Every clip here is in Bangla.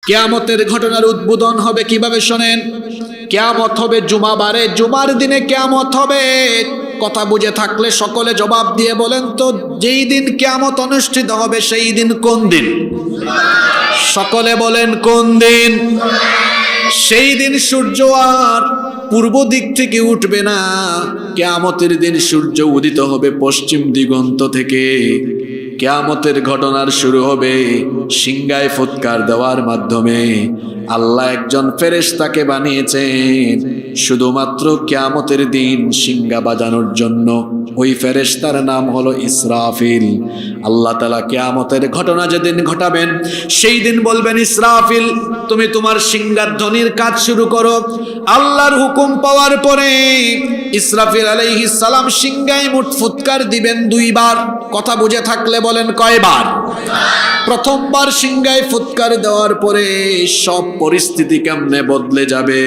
কিয়ামতের ঘটনার উদ্বোধন হবে কিভাবে শোনেন। কিয়ামত হবে জুমাবারে, জুমার দিনে কিয়ামত হবে। কথা বুঝে থাকলে সকলে জবাব দিয়ে বলেন তো, যেই দিন কিয়ামত অনুষ্ঠিত হবে সেই দিন কোন দিন? সকলে বলেন কোন দিন? সেই দিন সূর্য আর পূর্ব দিক থেকে উঠবে না। কিয়ামতের দিন সূর্য উদিত হবে পশ্চিম দিগন্ত থেকে। কিয়ামতের ঘটনার শুরু হবে সিংহায় ফুৎকার দেওয়ার মাধ্যমে। আল্লাহ একজন ফেরেশতাকে বানিয়েছেন শুধুমাত্র কিয়ামতের দিন সিংহা বাজানোর জন্য। ওই ফেরেশতার নাম হলো ইসরাফিল। আল্লাহ তাআলা কিয়ামতের ঘটনা যেদিন ঘটাবেন সেই দিন বলবেন, ইসরাফিল তুমি তোমার সিংহার ধ্বনির কাজ শুরু করো। আল্লাহর হুকুম পাওয়ার পরে ইসরাফিল আলাইহিস সালাম সিংহায় মুঠ ফুৎকার দিবেন 2 বার। কথা বুঝে থাকলে বলেন কয়বার? প্রথমবার সিংহায় ফুৎকার দেওয়ার পরে সব পরিস্থিতি কেমনে বদলে যাবে।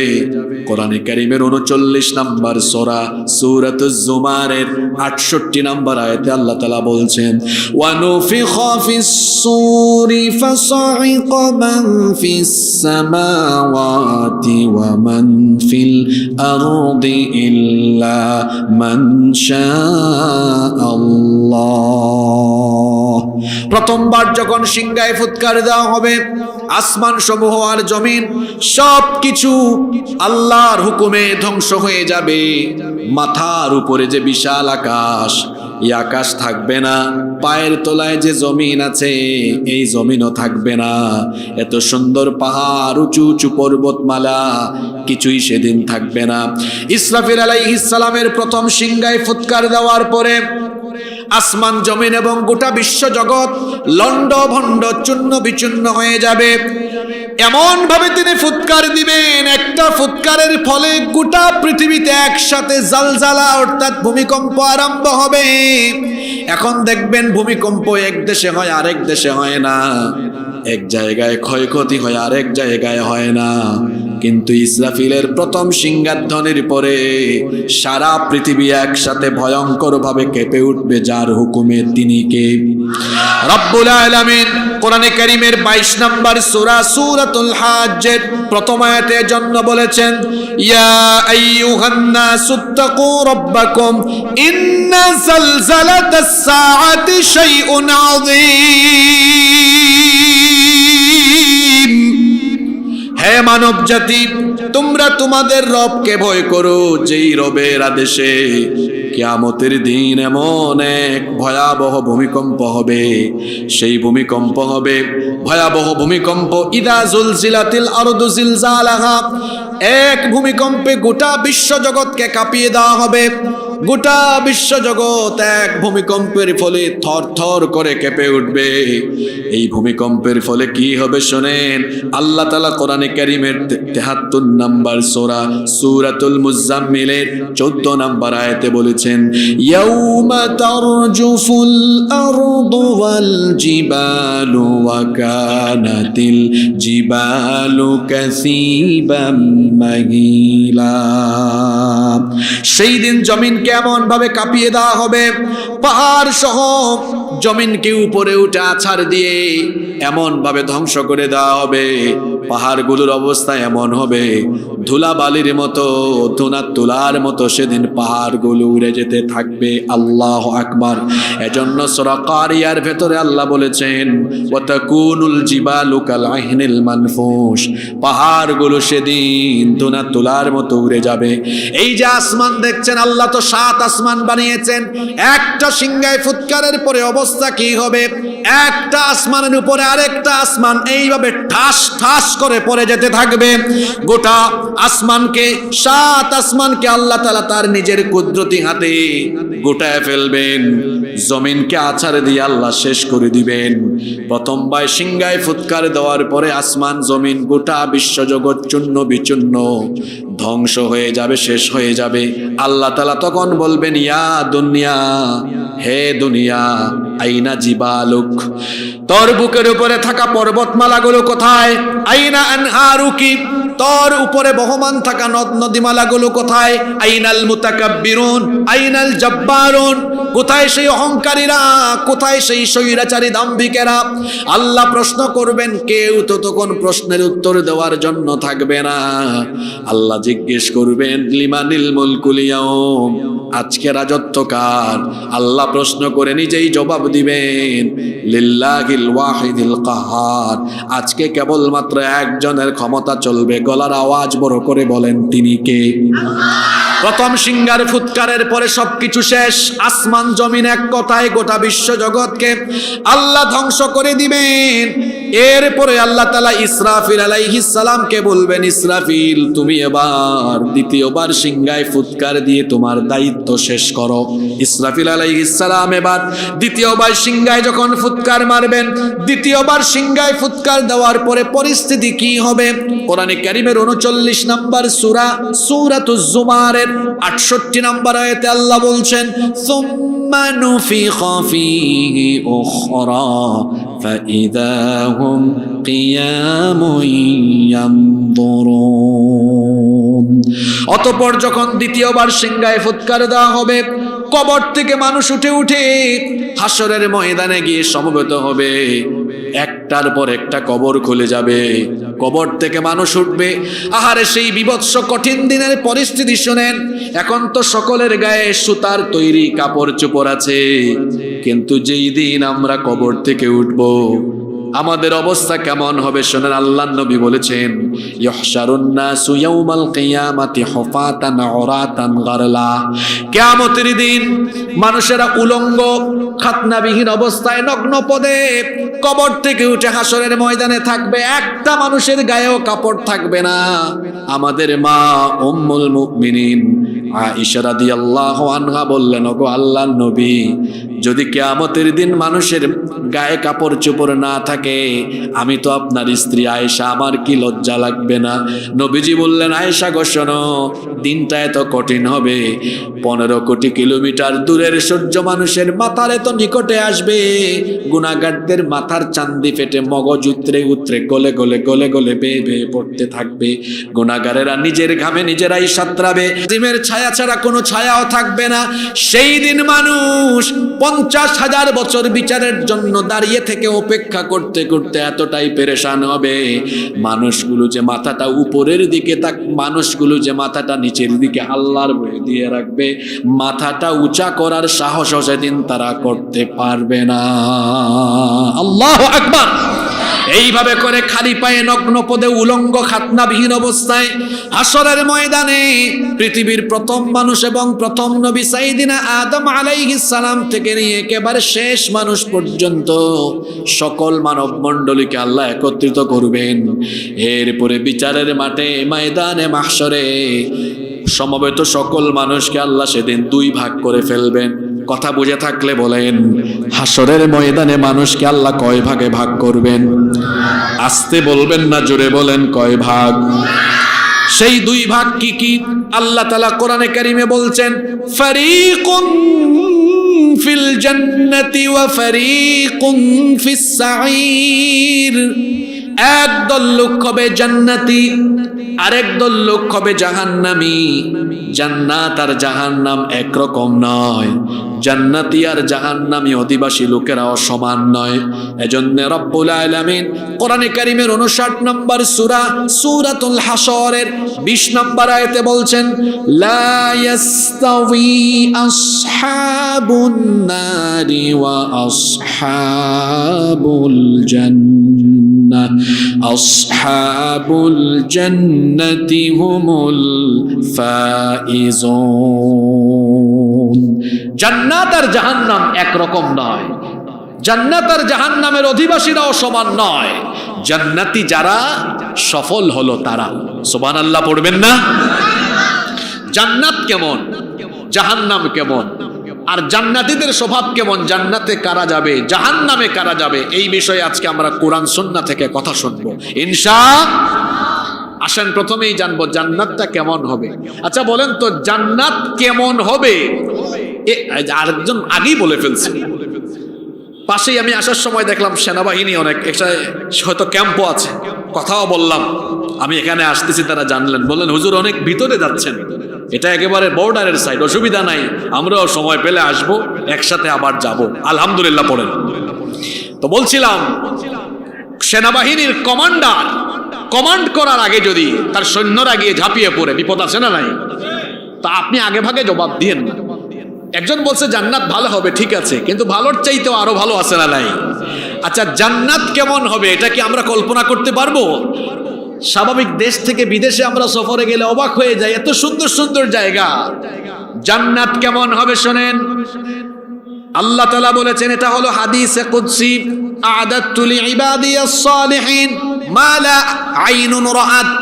কোরআনে কারীমের 39 নম্বর সূরা সূরাতুজ জুমারের 68 নম্বর আয়াতে আল্লাহ তাআলা বলছেন, ওয়া নুফিখা ফিস সূরি ফাসাইকা মান ফিস সামাওয়াতি ওয়া মান ফিল আরদি ইল্লা মান শাআল্লাহ। প্রথমবার যখন সিংহায় ফুৎকার দেওয়া হবে, আসমান সমূহ আর জমিন সবকিছু আল্লাহর হুকুমে ধ্বংস হয়ে যাবে। মাথার উপরে যে বিশাল আকাশ, এই আকাশ থাকবে না। পায়ের তলায় যে জমিন আছে এই জমিনও থাকবে না। এত সুন্দর পাহাড়, উঁচু উঁচু পর্বতমালা কিছুই সেদিন থাকবে না। ইসরাফিল আলাইহিস সালামের প্রথম সিংহায় ফুৎকার দেওয়ার পরে আসমান জমিন এবং গোটা বিশ্ব জগৎ লন্ড ভন্ড চূর্ণ বিচূর্ণ হয়ে যাবে। এমন ভাবে তিনি ফুৎকার দিবেন, একটা ফুৎকারের ফলে গোটা পৃথিবীতে একসাথে জালজালা অর্থাৎ ভূমিকম্প আরম্ভ হবে। এখন দেখবেন ভূমিকম্প এক দেশে হয় আরেক দেশে হয় না, এক জায়গায় ক্ষয়ক্ষতি হয় আরেক জায়গায় হয় না। কিন্তু ইসরাফিলের প্রথম সিংহাধ্বনির পরে সারা পৃথিবী একসাথে ভয়ঙ্কর ভাবে কেঁপে উঠবে। যার হুকুমে তিনি কে? রব্বুল আলামিন কোরআনে কারীমের 22 নম্বর সূরা সূরাতুল হাজ্জের প্রথম আয়াতের জন্য বলেছেন, ইয়া আইয়ুহান নাসুত্তাকু রাব্বাকুম ইন্না যালজালাতাস সাআতি শাইউন আযীম। হে মানব জাতি, তোমরা তোমাদের রবকে ভয় করো, যেই রবের আদেশে কিয়ামতের দিন এমন এক ভয়াবহ ভূমিকম্প হবে। সেই ভূমিকম্প হবে ভয়াবহ ভূমিকম্প। ইদা জুলজিলাতিল আরদু জিলজালাহা। এক ভূমিকম্পে গোটা বিশ্বজগৎকে কাঁপিয়ে দেওয়া হবে। গোটা বিশ্বজগৎ এক ভূমিকম্পের ফলে থর থর করে কেঁপে উঠবে। এই ভূমিকম্পের ফলে কি হবে শোনেন। আল্লাহ তাআলা কোরআনে কারীমের 73 নম্বর সূরা সূরাতুল মুজাম্মিলের 14 নম্বর আয়াতে বলেছেন, ইয়াউমা তারজুফুল আরদু ওয়াল জিবালু ওয়া কানাতিল জিবালু কাসীবাম মাহিলা। সেই দিন জমিনকে এমন ভাবে কাঁপিয়ে দেওয়া হবে, পাহাড় সহ জমিনকে উপরে উঠে আছাড় দিয়ে এমন ভাবে ধ্বংস করে দেওয়া হবে। পাহাড়গুলোর অবস্থা এমন হবে ধুলাবালির মতো, ধুনা তুলার মতো সেদিন পাহাড়গুলো উড়ে যেতে থাকবে। আল্লাহু আকবার। এজন্য সূরা কারিয়ার ভেতরে আল্লাহ বলেছেন, ওয়া তাকুনুল জিবালু কাল আহিনিল মানফুশ। পাহাড়গুলো সেদিন ধুনা তুলার মতো উড়ে যাবে। এই যে আসমান দেখছেন, আল্লাহ তো 7 আসমান বানিয়েছেন। একটা সিংহায় ফুৎকারের পরে অবস্থা কি হবে? একটা আসমানের উপরে আরেকটা আসমান এইভাবে ঠাস ঠাস করে পড়ে যেতে থাকবে। গোটা আসমানকে, 7 আসমানকে আল্লাহ তাআলা তার নিজের কুদরতি হাতে গোটায় ফেলবেন। জমিনকে আছাড় দিয়ে আল্লাহ শেষ করে দিবেন। প্রথমবার সিংহায় ফুৎকার দেওয়ার পরে আসমান জমিন গোটা বিশ্বজগৎ চূর্ণ বিচূর্ণ ধ্বংস হয়ে যাবে, শেষ হয়ে যাবে। আল্লাহ তাআলা তখন বলবেন, ইয়া দুনিয়া, হে দুনিয়া, আইনা জিবালুক, তোর বুকের উপরে থাকা পর্বতমালাগুলো কোথায়? আইনা আনহারুকি, তোর উপরে বহমান থাকা নদ নদীমালাগুলো কোথায়? আইনাল মুতাকাব্বিরুন আইনাল জাব্বারুন, কোথায় সেই অহংকারীরা, কোথায় সেই স্বৈরাচারী দাম্ভিকেরা? আল্লাহ প্রশ্ন করবেন, কেউ তো তখন প্রশ্নের উত্তর দেওয়ার জন্য থাকবে না। আল্লাহ জিজ্ঞেস করবেন, লিমানিল মুলকুল ইয়াউম, আজকে রাজত্ব কার? আল্লাহ প্রশ্ন করে নিজেই জবাব দিবেন, লিল্লাহিল ওয়াহিদিল কাহার, আজকে কেবলমাত্র একজনের ক্ষমতা চলবে। গলার আওয়াজ বড় করে বলেন, তিনি কে? প্রথম সিঙ্গার ফুৎকারের পরে সবকিছু শেষ। আসমান জমিন এক কথায় গোটা বিশ্ব জগৎকে আল্লাহ ধ্বংস করে দিবেন। এরপরে আল্লাহ তাআলা ইসরাফিল আলাইহিস সালামকে বলবেন, ইসরাফিল তুমি এবার দ্বিতীয়বার সিঙ্গায় ফুৎকার দিয়ে তোমার দায়িত্ব শেষ করো। ইসরাফিল আলাইহিস সালাম এবার দ্বিতীয়বার সিঙ্গায় যখন ফুৎকার মারবেন, দ্বিতীয়বার সিঙ্গায় ফুৎকার দেওয়ার পরে পরিস্থিতি কি হবে? কোরআনে কারীমের 39 নম্বর সূরা সূরাতুজ জুমারের 68 নম্বর আয়াতে আল্লাহ বলছেন, সুম্মা নুফিখা ফীহি উখরা ফাইযা হুম কিয়ামুন ইয়ানযুরুন। অতঃপর যখন দ্বিতীয়বার সিংহায় ফুৎকার দেওয়া হবে, কবর থেকে মানুষ উঠে উঠে হাসরের ময়দানে গিয়ে সমবেত হবে। একটার পর একটা কবর খুলে যাবে, কবর থেকে মানুষ উঠবে। আহারে সেই বিভৎস কঠিন দিনের পরিস্থিতি শুনেন। এখন তো সকলের গায়ে সুতার তৈরি কাপড় চোপড় আছে, কিন্তু যেই দিন আমরা কবর থেকে উঠব, আমাদের অবস্থা কেমন হবে শোনেন। আল্লাহর নবী বলেছেন, ইহশারুন নাসু ইয়াউমাল কিয়ামাতি হুফাতান উরাতান গারলা, কিয়ামতের দিন মানুষেরা উলঙ্গ খাতনাবিহীন অবস্থায় নগ্ন পদে কবর থেকে উঠে হাসরের ময়দানে থাকবে। একটা মানুষের গায়েও কাপড় থাকবে না। আমাদের মা উম্মুল মুমিনিন আয়েশা রাদিয়াল্লাহু আনহা বললেন, ওগো আল্লাহর নবী, যদি কিয়ামতের দিন মানুষের গায়ে কাপড় চোপড় না থাকে, আমি তো আপনার স্ত্রী আয়েশা, আমার কি লজ্জা লাগবে না? নবীজি বললেন, আয়েশা গো শোনো, দিনটা এত কঠিন হবে, 15 কোটি কিলোমিটার দূরের সূর্য মানুষের মাথার এত নিকটে আসবে, গুনাহগারদের মাথার চান্দি ফেটে মগজ উতরে উতরে গলে গলে গলে গলে বেয়ে বেয়ে পড়তে থাকবে। গুনাহগারেরা নিজের ঘামে নিজেরাই সাঁতরাবে, দিমের ছায়া ছাড়া কোনো ছায়াও থাকবে না। সেই দিন মানুষ 50,000 বছর বিচারের জন্য দাঁড়িয়ে থেকে অপেক্ষা করতে করতে এতটাই পেরেশান হবে। মানুষগুলো যে মাথাটা উপরের দিকে মানুষগুলো যে মাথাটা নিচের দিকে আল্লাহর ভয়ে দিয়ে রাখবে, মাথাটা উঁচা করার সাহস সেদিন তারা করতে পারবে না। আল্লাহু আকবার। এইভাবে করে খালি পায়ে নগ্ন পদে উলঙ্গ খাতনাবিহীন অবস্থায় হাসরের ময়দানে পৃথিবীর প্রথম মানুষ এবং প্রথম নবী সাইয়্যিদিনা আদম আলাইহিস সালাম থেকে নিয়ে একেবারে শেষ মানুষ পর্যন্ত সকল মানব মণ্ডলীকে আল্লাহ একত্রিত করবেন। এরপরে বিচারের মাঠে ময়দানে মাহশরে সমবেত সকল মানুষকে আল্লাহ সেদিন 2 ভাগ করে ফেলবেন। কথা বুঝে থাকলে বলেন, হাসরের ময়দানে মানুষকে আল্লাহ কয় ভাগে ভাগ করবেন? আস্তে বলবেন না, জোরে বলেন, কয় ভাগ? সেই 2 ভাগ কি কি? আল্লাহ তাআলা কোরআনে কারীমে বলছেন, ফারীকুন ফিল জান্নাতি ওয়া ফারীকুন ফিস সাঈর। একদল লোক হবে জান্নাতি, আরেক দল লোক হবে জাহান্নামী। জান্নাত আর জাহান্নাম একরকম নয়, জান্নাতি আর জাহান্নামী অধিবাসী লোকেরাও সমান নয়। এজন্য রব্বুল আলামিন কোরআনে কারীমের 59 নম্বর সূরা সূরাতুল হাসরের 20 নম্বর আয়াতে বলছেন, লা ইয়াস্তাওয়ি আসহাবুন নারি ওয়া আসহাবুল জান্নাহ, আসহাবুল জান্নাতি হুমুল ফাইজুন। জান্নাত আর জাহান্নাম একরকম নয়, জান্নাত আর জাহান্নামের অধিবাসীরাও সমান নয়। জান্নাতি যারা সফল হলো তারা, সুবহানাল্লাহ পড়বেন না? জান্নাত কেমন, জাহান্নাম কেমন, আর জান্নাতীদের স্বভাব কেমন, জান্নাতে কারা যাবে, জাহান্নামে কারা যাবে, এই বিষয়ে আজকে আমরা কোরআন সুন্নাহ থেকে কথা শুনবো ইনশাআল্লাহ। আসেন প্রথমেই জানবো জান্নাতটা কেমন হবে। আচ্ছা বলেন তো, জান্নাত কেমন হবে? আরেকজন আগেই বলে ফেলছে। পাশেই আমি আসার সময় দেখলাম সেনাবাহিনী অনেক, হয়তো ক্যাম্পও আছে, কথাও বললাম। আমি এখানে আসতেছি তারা জানলেন, বললেন হুজুর অনেক ভিতরে যাচ্ছেন, এটা একেবারে বর্ডারের সাইড, অসুবিধা নাই, আমরাও সময় পেলে আসবো, একসাথে আবার যাব। আলহামদুলিল্লাহ পড়েন। তো বলছিলাম সেনাবাহিনীর কমান্ডার কমান্ড করার আগে যদি তার সৈন্যরা গিয়ে ঝাঁপিয়ে পড়ে, বিপদ আছে না নাই? তা আপনি আগে ভাগে জবাব দিয়েন না। একজন বলছে জান্নাত ভালো হবে, ঠিক আছে, কিন্তু ভালোর চাইতেও আরো ভালো আছে না নাই? আচ্ছা জান্নাত কেমন হবে এটা কি আমরা কল্পনা করতে পারবো? স্বাভাবিক দেশ থেকে বিদেশে আমরা সফরে গেলে অবাক হয়ে যাই, এত সুন্দর সুন্দর জায়গা। জান্নাত কেমন হবে শোনেন, আল্লাহ তাআলা বলেছেন, এটা হলো হাদিসে কুদসি, আ'দাতু লিইবাদিয়াস সালিহিন মা লা আইনুন রাআত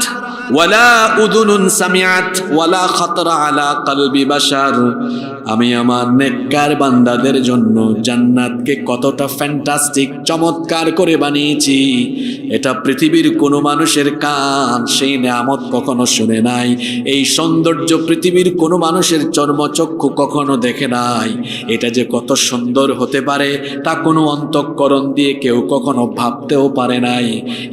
ওয়ালা উযুনুন সামিআত ওয়ালা খাতারা আলা কলবি বাশার। আমি আমার নেককার বান্দাদের জন্য জান্নাতকে কতটা ফ্যান্টাস্টিক, চমৎকার করে বানিয়েছি, এটা পৃথিবীর কোনো মানুষের কান সেই নিয়ামত কখনো শুনে নাই, এই সৌন্দর্য পৃথিবীর কোনো মানুষের চর্মচক্ষু কখনো দেখে নাই। এটা যে কত সুন্দর হতে পারে তা কোনো অন্তঃকরণ দিয়ে কেউ কখনো ভাবতেও পারে নাই।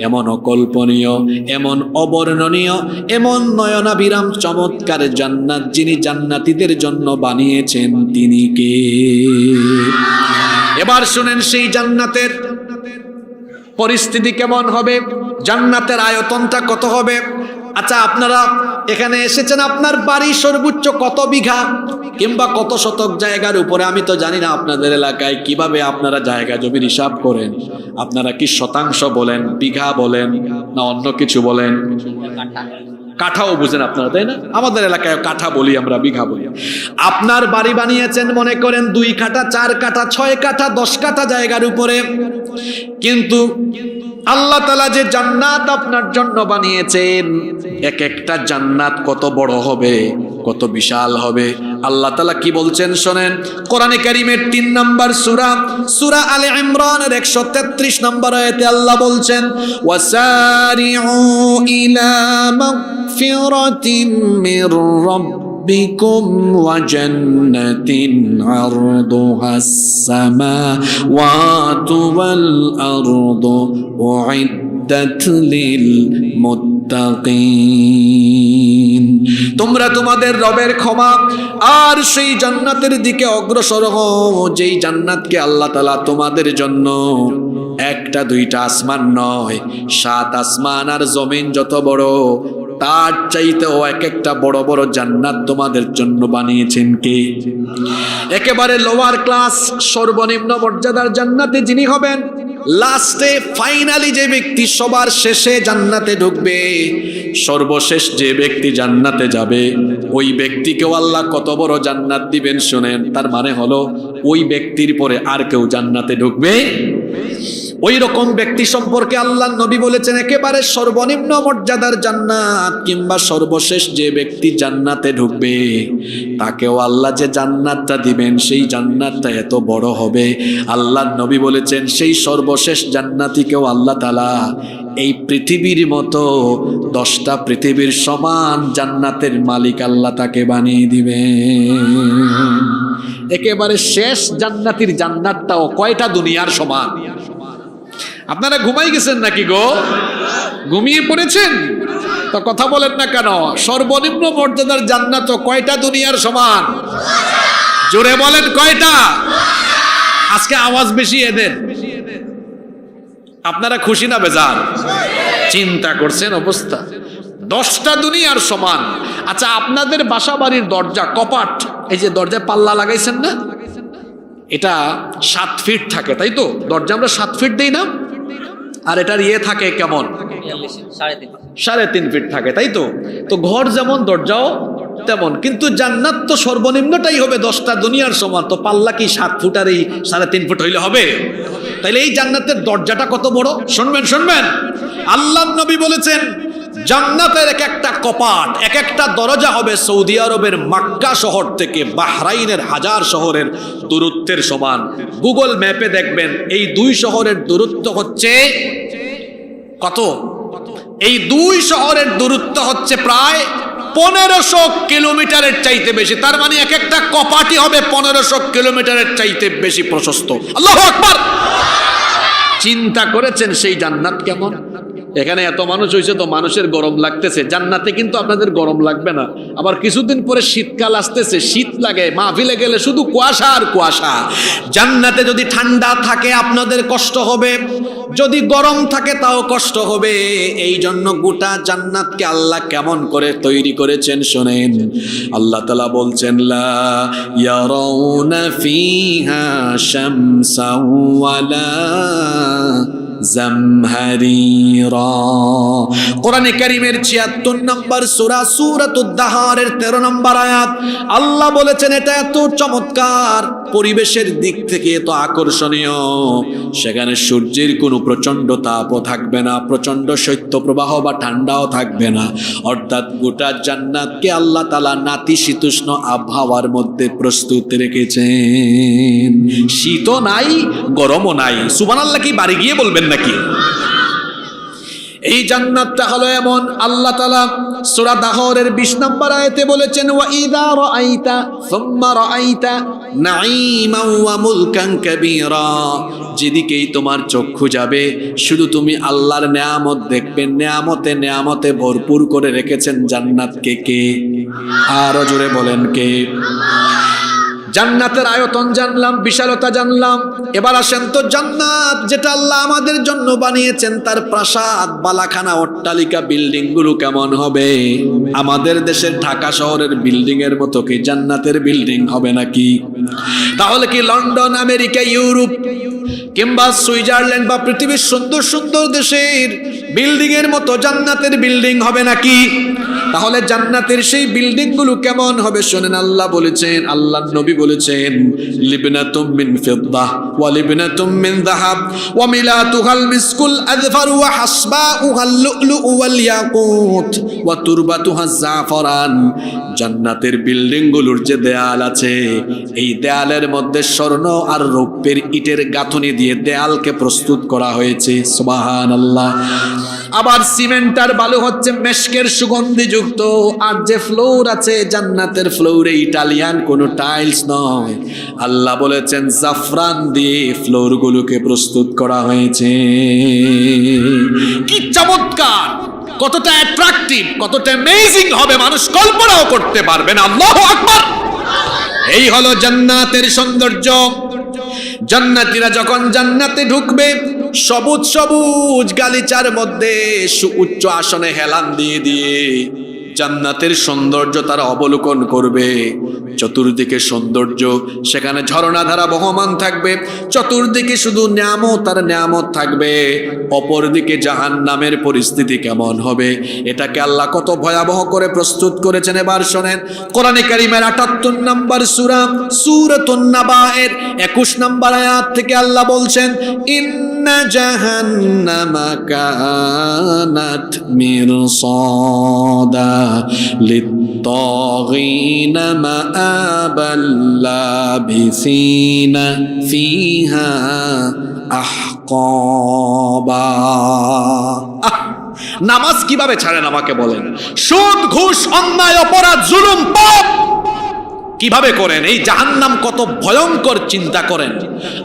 এমন অকল্পনীয়, এমন অবর্ণনীয়, এমন নয়নাভিরাম চমৎকার জান্নাত যিনি জান্নাতীদের জন্য বানিয়েছেন তিনি কে? এবার শুনেন সেই জান্নাতের পরিস্থিতি কেমন হবে, জান্নাতের আয়তনটা কত হবে। আচ্ছা আপনারা এখানে এসেছেন, আপনার বাড়ি সর্বোচ্চ কত বিঘা কিংবা কত শতক জায়গার উপরে? আমি তো জানি না আপনাদের এলাকায় কিভাবে আপনারা জায়গা জমির হিসাব করেন। আপনারা কি শতাংশ বলেন, বিঘা বলেন, না অন্য কিছু বলেন? কাঠাও বুঝেন আপনারা, তাই না? আমাদের এলাকায় কাঠা বলি আমরা, বিঘা বলি। আপনার বাড়ি বানিয়েছেন মনে করেন 2 কাঠা, 4 কাঠা, 6 কাঠা, 10 কাঠা জায়গার উপরে, কিন্তু আল্লাহ তাআলা যে জান্নাত আপনার জন্য বানিয়েছেন, এক একটা জান্নাত কত বড় হবে, কত বিশাল হবে। আল্লাহ তাআলা কি বলছেন শোনেন, কোরআনে কারীমের 3 নম্বর সূরা, সূরা আলে ইমরানের 133 নম্বর আয়াতে আল্লাহ বলছেন, ওয়াসারিউ ইলা মাগফিরাতিন মির রাব্বিকুম ওয়া জান্নাতিন আরদুহাস সামাওয়াতু ওয়াল আরদু উইদ্দাত লিল মুত্তাকিন। তোমরা তোমাদের রবের ক্ষমা আর সেই জান্নাতের দিকে অগ্রসর হও, যেই জান্নাতকে আল্লাহ তাআলা তোমাদের জন্য 1টা 2টা আসমান নয়, 7 আসমান আর জমিন যত বড় তার চাইতেও এক একটা বড় বড় জান্নাত তোমাদের জন্য বানিয়েছেন কে? একেবারে লোয়ার ক্লাস, সর্বনিম্ন মর্যাদার জান্নাতে যিনি হবেন, লাস্টে ফাইনালি যে ব্যক্তি সবার শেষে জান্নাতে ঢুকবে, সর্বশেষ যে ব্যক্তি জান্নাতে যাবে, ওই ব্যক্তিকেও আল্লাহ কত বড় জান্নাত দিবেন শুনেন। তার মানে হলো ওই ব্যক্তির পরে আর কেউ জান্নাতে ঢুকবে। ওই রকম ব্যক্তি সম্পর্কে আল্লাহ নবী বলেছেন, একেবারে সর্বনিম্ন মর্যাদার জান্নাত কিংবা সর্বশেষ যে ব্যক্তি জান্নাতে ঢুকবে তাকেও আল্লাহ যে জান্নাতটা দিবেন, সেই জান্নাতটা এত বড় হবে। আল্লাহ নবী বলেছেন, সেই সর্বশেষ জান্নাতীকেও আল্লাহ তাআলা এই পৃথিবীর মতো 10টা পৃথিবীর সমান জান্নাতের মালিক আল্লাহ তাকে বানিয়ে দিবেন। একেবারে শেষ জান্নাতীর জান্নাতটাও কয়টা দুনিয়ার সমান? আপনারা ঘুমাই গেছেন নাকি গো? ঘুমিয়ে পড়েছেন তো কথা বলেন না কেন? সর্বনিম্ন মর্যাদার জান্নাত কয়টা দুনিয়ার সমান? জোরে বলেন কয়টা? আজকে আওয়াজ বেশি এদের। আপনারা খুশি না বেজার? চিন্তা করছেন অবস্থা, 10টা দুনিয়ার সমান। আচ্ছা আপনাদের বাসা বাড়ির দরজা, কপাট, এই যে দরজায় পাল্লা লাগাইছেন না, এটা 7 ফিট থাকে তাই তো? দরজা আমরা 7 ফিট দেই না? আর এটার ইয়ে থাকে কেমন? 3.5 ফিট থাকে তাই তো? তো ঘর যেমন দরজাও তেমন, কিন্তু জান্নাত তো সর্বনিম্নটাই হবে 10টা দুনিয়ার সমান। তো পাল্লা কি 7 ফুট আর এই 3.5 ফুট হইলে হবে? তাইলে এই জান্নাতের দরজাটা কত বড় শুনবেন শুনবেন। আল্লাহ নবী বলেছেন, জান্নাতের এক একটা কপাট, এক একটা দরজা হবে সৌদি আরবের মক্কা শহর থেকে বাহরাইনের 1000 শহরের দূরত্বের সমান। গুগল ম্যাপে দেখবেন এই 2 শহরের দূরত্ব হচ্ছে কত? এই 2 শহরের দূরত্ব হচ্ছে প্রায় 1500 কিলোমিটারের চাইতে বেশি। তার মানে এক একটা কপাটই হবে 1500 কিলোমিটারের চাইতে বেশি প্রশস্ত। আল্লাহু আকবার! চিন্তা করেছেন সেই জান্নাত কেমন? এখানে এত মানুষ হয়েছে তো মানুষের গরম লাগতেছে, জান্নাতে কিন্তু আপনাদের গরম লাগবে না। আবার কিছুদিন পরে শীতকাল আসতেছে, শীত লাগে, মাহফিলে গেলে শুধু কুয়াশা আর কুয়াশা। জান্নাতে যদি ঠান্ডা থাকে আপনাদের কষ্ট হবে, যদি গরম থাকে তাও কষ্ট হবে। এই জন্য গোটা জান্নাতকে আল্লাহ কেমন করে তৈরি করেছেন শোনেন। আল্লাহ তাআলা বলছেন লা ইয়ারাউনা ফিহা শামসান ওয়ালা জামহারিরা। কোরআনে কারীমের ৭৬ নম্বর সূরা সূরাতুদ দাহারের ১৩ নম্বর আয়াত। আল্লাহ বলেছেন এটা এত চমৎকার, পরিবেশের দিক থেকে এত আকর্ষণীয়, সেখানে সূর্যের কোনো প্রচন্ড তাপও থাকবে না, প্রচন্ড শৈত্যপ্রবাহ বা ঠান্ডাও থাকবে না। অর্থাৎ গোটা জান্নাতকে আল্লাহ তাআলা নাতিশীতোষ্ণ আবহাওয়ার মধ্যে প্রস্তুত রেখেছেন। শীতও নাই, গরমও নাই। সুবহানাল্লাহ কি বাড়ি গিয়ে বলবেন নাকি? এই জান্নাতটা হলো এমন, আল্লাহ তাআলা সূরা দাহরের ২০ নম্বর আয়াতে বলেছেন ওয়া ইযা রাআইতা সুম্মা রাআইতা নাঈমান ওয়া মুলকান কাবীরা। যেদিকেই তোমার চক্ষু যাবে শুধু তুমি আল্লাহর নেয়ামত দেখবে। নেয়ামতে নেয়ামতে ভরপুর করে রেখেছেন জান্নাতকে কে? আরো জোরে বলেন কে? জান্নাতের আয়তন জানলাম, বিশালতা জানলাম। এবার আসেন তো জান্নাত যেটা আল্লাহ আমাদের জন্য বানিয়েছেন, তার প্রাসাদ, বালাখানা, অট্টালিকা, বিল্ডিং গুলো কেমন হবে? আমাদের দেশের ঢাকা শহরের বিল্ডিং এর মতো কি জান্নাতের বিল্ডিং হবে নাকি? তাহলে কি লন্ডন, আমেরিকা, ইউরোপ কিংবা সুইজারল্যান্ড বা পৃথিবীর সুন্দর সুন্দর দেশের বিল্ডিং এর মতো জান্নাতের বিল্ডিং হবে নাকি? তাহলে জান্নাতের সেই বিল্ডিং গুলো কেমন হবে শোনেন। আল্লাহ বলেছেন, আল্লাহর নবী বলেছেন লিবনাতুম মিন ফিদ্দাহ ওয়া লিবনাতুম মিন যাহাব ওয়া মিলাতুহাল মিসকুল আযফার ওয়া হাসবাউহাল লুলু ওয়াল ইয়াকুত ওয়া তুরবাতুহাজ জাফরান। জান্নাতের বিল্ডিং গুলোর যে দেয়াল আছে, এই দেয়ালের মধ্যে স্বর্ণ আর রৌপ্যের ইটের গাঁথনি দিয়ে দেয়ালকে প্রস্তুত করা হয়েছে। সুবহানাল্লাহ। আবার সিমেন্ট আর বালু হচ্ছে মেশকের সুগন্ধি যুক্ত। আর যে ফ্লোর আছে জান্নাতের ফ্লোরে ইটালিয়ান কোনো টাইলস নয়, আল্লাহ বলেছেন জাফরান দিয়ে ফ্লোর গুলোকে প্রস্তুত করা হয়েছে। কি চমৎকার, কতটা অ্যাট্রাকটিভ, কতটা অ্যামেজিং হবে মানুষ কল্পনাও করতে পারবে না। আল্লাহু আকবার। এই হলো জান্নাতের সৌন্দর্য। জান্নাতীরা যখন জান্নাতে ঢুকবে, সবুজ সবুজ গালিচার মধ্যে সুউচ্চ আসনে হেলান দিয়ে দিয়ে জান্নাতের সৌন্দর্য তারা অবলোকন করবে। চতুর্দিকে সৌন্দর্য, সেখানে ঝর্ণাধারা বহমান থাকবে, চতুর্দিকে শুধু নিয়ামত আর নিয়ামত থাকবে। অপরদিকে জাহান্নামের পরিস্থিতি কেমন হবে, এটাকে আল্লাহ কত ভয়াবহ করে প্রস্তুত করেছেন। এবার শোনেন, কোরআনে কারীমের ৭৮ নম্বর সূরা সূরাতুন নাবায়ের ২১ নম্বর আয়াত থেকে আল্লাহ বলছেন ইন্না জাহান্নামা কানাত মিরসাদা লিত্তাগিনা মাআবাল লাবিসিনা ফিহা আহকাবা। নামাজ কিভাবে ছাড়েন আমাকে বলেন? সুদ, ঘুষ, অন্যায়, অপরাধ, জুলুম, পাপ কিভাবে করেন? এই জাহান্নাম কত ভয়ঙ্কর চিন্তা করেন।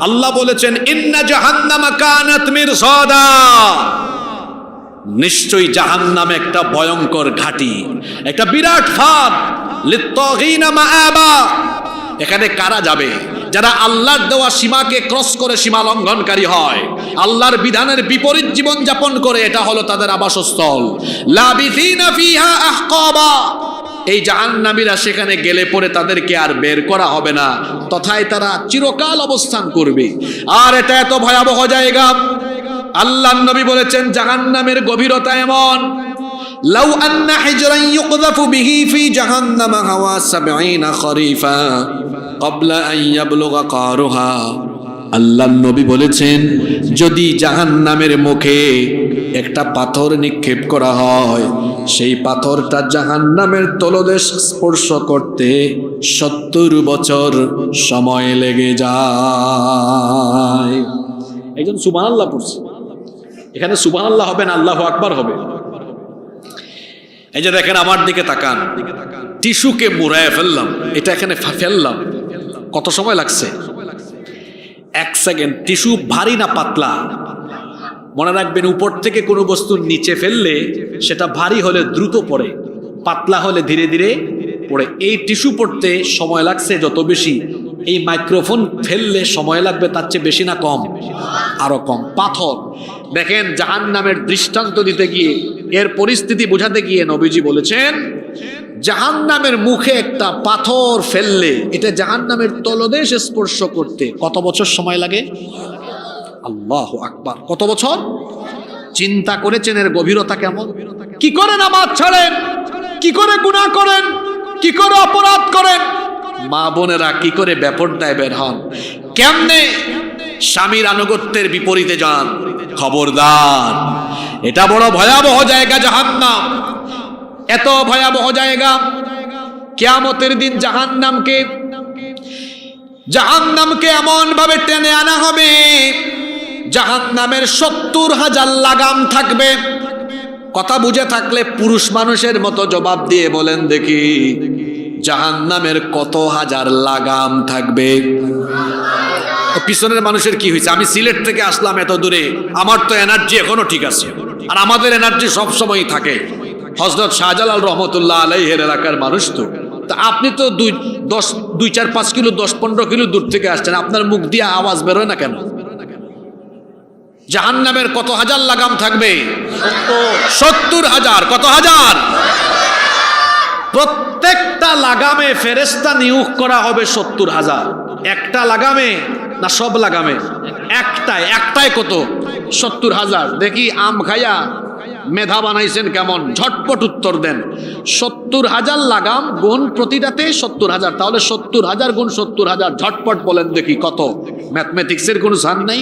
আল্লাহ বলেছেন ইন্না জাহান্নামা কানাত মিরসাদা। নিশ্চয়ই জাহান্নাম একটা ভয়ঙ্কর ঘাঁটি, একটা বিরাট ফাঁদ। লিত্তাগিনা মাআবা। এখানে কারা যাবে? যারা আল্লাহর দেওয়া সীমাকে ক্রস করে সীমা লঙ্ঘনকারী হয়, আল্লাহর বিধানের বিপরীত জীবন যাপন করে, এটা হলো তাদের আবাসস্থল। লাবিথিনা ফিহা আহকাবা। এই জাহান্নামীরা সেখানে গেলে পরে তাদেরকে আর বের করা হবে না, তথায় তারা চিরকাল অবস্থান করবে। আর এটা এত ভয়াবহ জায়গা, আল্লাহর নবী বলেছেন জাহান্নামের গভীরতা এমন, লাউ আন্না হিজরান ইউকযাফু বিহি ফি জাহান্নাম হাওয়া ৭০ খরিফা ক্বাবলা আন ইয়াবলুগা কারুহা। আল্লাহর নবী বলেছেন যদি জাহান্নামের মুখে একটা পাথর নিক্ষেপ করা হয়, সেই পাথরটা জাহান্নামের তলদেশ স্পর্শ করতে ৭০ বছর সময় লেগে যায়। একজন সুবহানাল্লাহ পড়ছে, এখানে সুবহানাল্লাহ হবে না আল্লাহু আকবার হবে। এই যে দেখেন, আমার দিকে তাকান, টিস্যুকে মুড়ায় ফেললাম, এটা এখানে ফেললাম, কত সময় লাগছে? ১ সেকেন্ড। টিস্যু ভারী না পাতলা? মনে রাখবেন, উপর থেকে কোনো বস্তু নিচে ফেললে সেটা ভারী হলে দ্রুত পড়ে, পাতলা হলে ধীরে ধীরে পড়ে। এই টিস্যু পড়তে সময় লাগছে যত বেশি, এই মাইক্রোফোন ফেললে সময় লাগবে তার চেয়ে বেশি না কম? আরো কম। পাথর দেখেন, জাহান্নামের দৃষ্টান্ত দিতে গিয়ে, এর পরিস্থিতি বোঝাতে গিয়ে নবীজি বলেছেন, জাহান্নামের মুখে একটা পাথর ফেললে এটা জাহান্নামের তলদেশ স্পর্শ করতে কত বছর সময় লাগে? আল্লাহু আকবার! কত বছর? চিন্তা করেছেন এর গভীরতা কেমন? কি করে নামাজ ছাড়েন, কি করে গুনাহ করেন, কি করে অপরাধ করেন, মা বোনেরা কি করে বেপরদায় বের হন, কেমনে স্বামীর আনুগত্যের বিপরীতে যান। খবরদার, এটা বড় ভয়াবহ জায়গা জাহান্নাম, এত ভয়াবহ জায়গা। কিয়ামতের দিন জাহান্নামকে এমন ভাবে টেনে আনা হবে, জাহান্নামের 70,000 লাগাম থাকবে। কথা বুঝে থাকলে পুরুষ মানুষের মতো জবাব দিয়ে বলেন দেখি, জাহান্নামের কত হাজার লাগাম থাকবে? পিছনের মানুষের কি হয়েছে? আমি সিলেট থেকে আসলাম এত দূরে, আমার তো এনার্জি এখনো ঠিক আছে, আর আমাদের এনার্জি সব সময় থাকে। হযরত শাহজালাল রহমতুল্লাহ আলাইহির এলাকার মানুষ তো, তা আপনি তো 2-4-5 কিলো 10-15 কিলো দূর থেকে আসছেন, আপনার মুখ দিয়ে আওয়াজ বেরোয় না কেন? জাহান্নামের কত হাজার লাগাম থাকবে? 70,000। কত হাজার? প্রত্যেকটা লাগামে ফেরেশতা নিয়োগ করা হবে 70,000। একটা লাগামে না সব লাগামে? একটাই কত? 70,000। দেখি আম খাইয়া মেধা বানাইছেন কেমন, ঝটপট উত্তর দেন। 70,000 লাগাম গুণ প্রতিটাতে 70,000, তাহলে 70,000 গুণ 70,000, ঝটপট বলেন দেখি কত? ম্যাথমেটিক্সের কোনো সান নাই?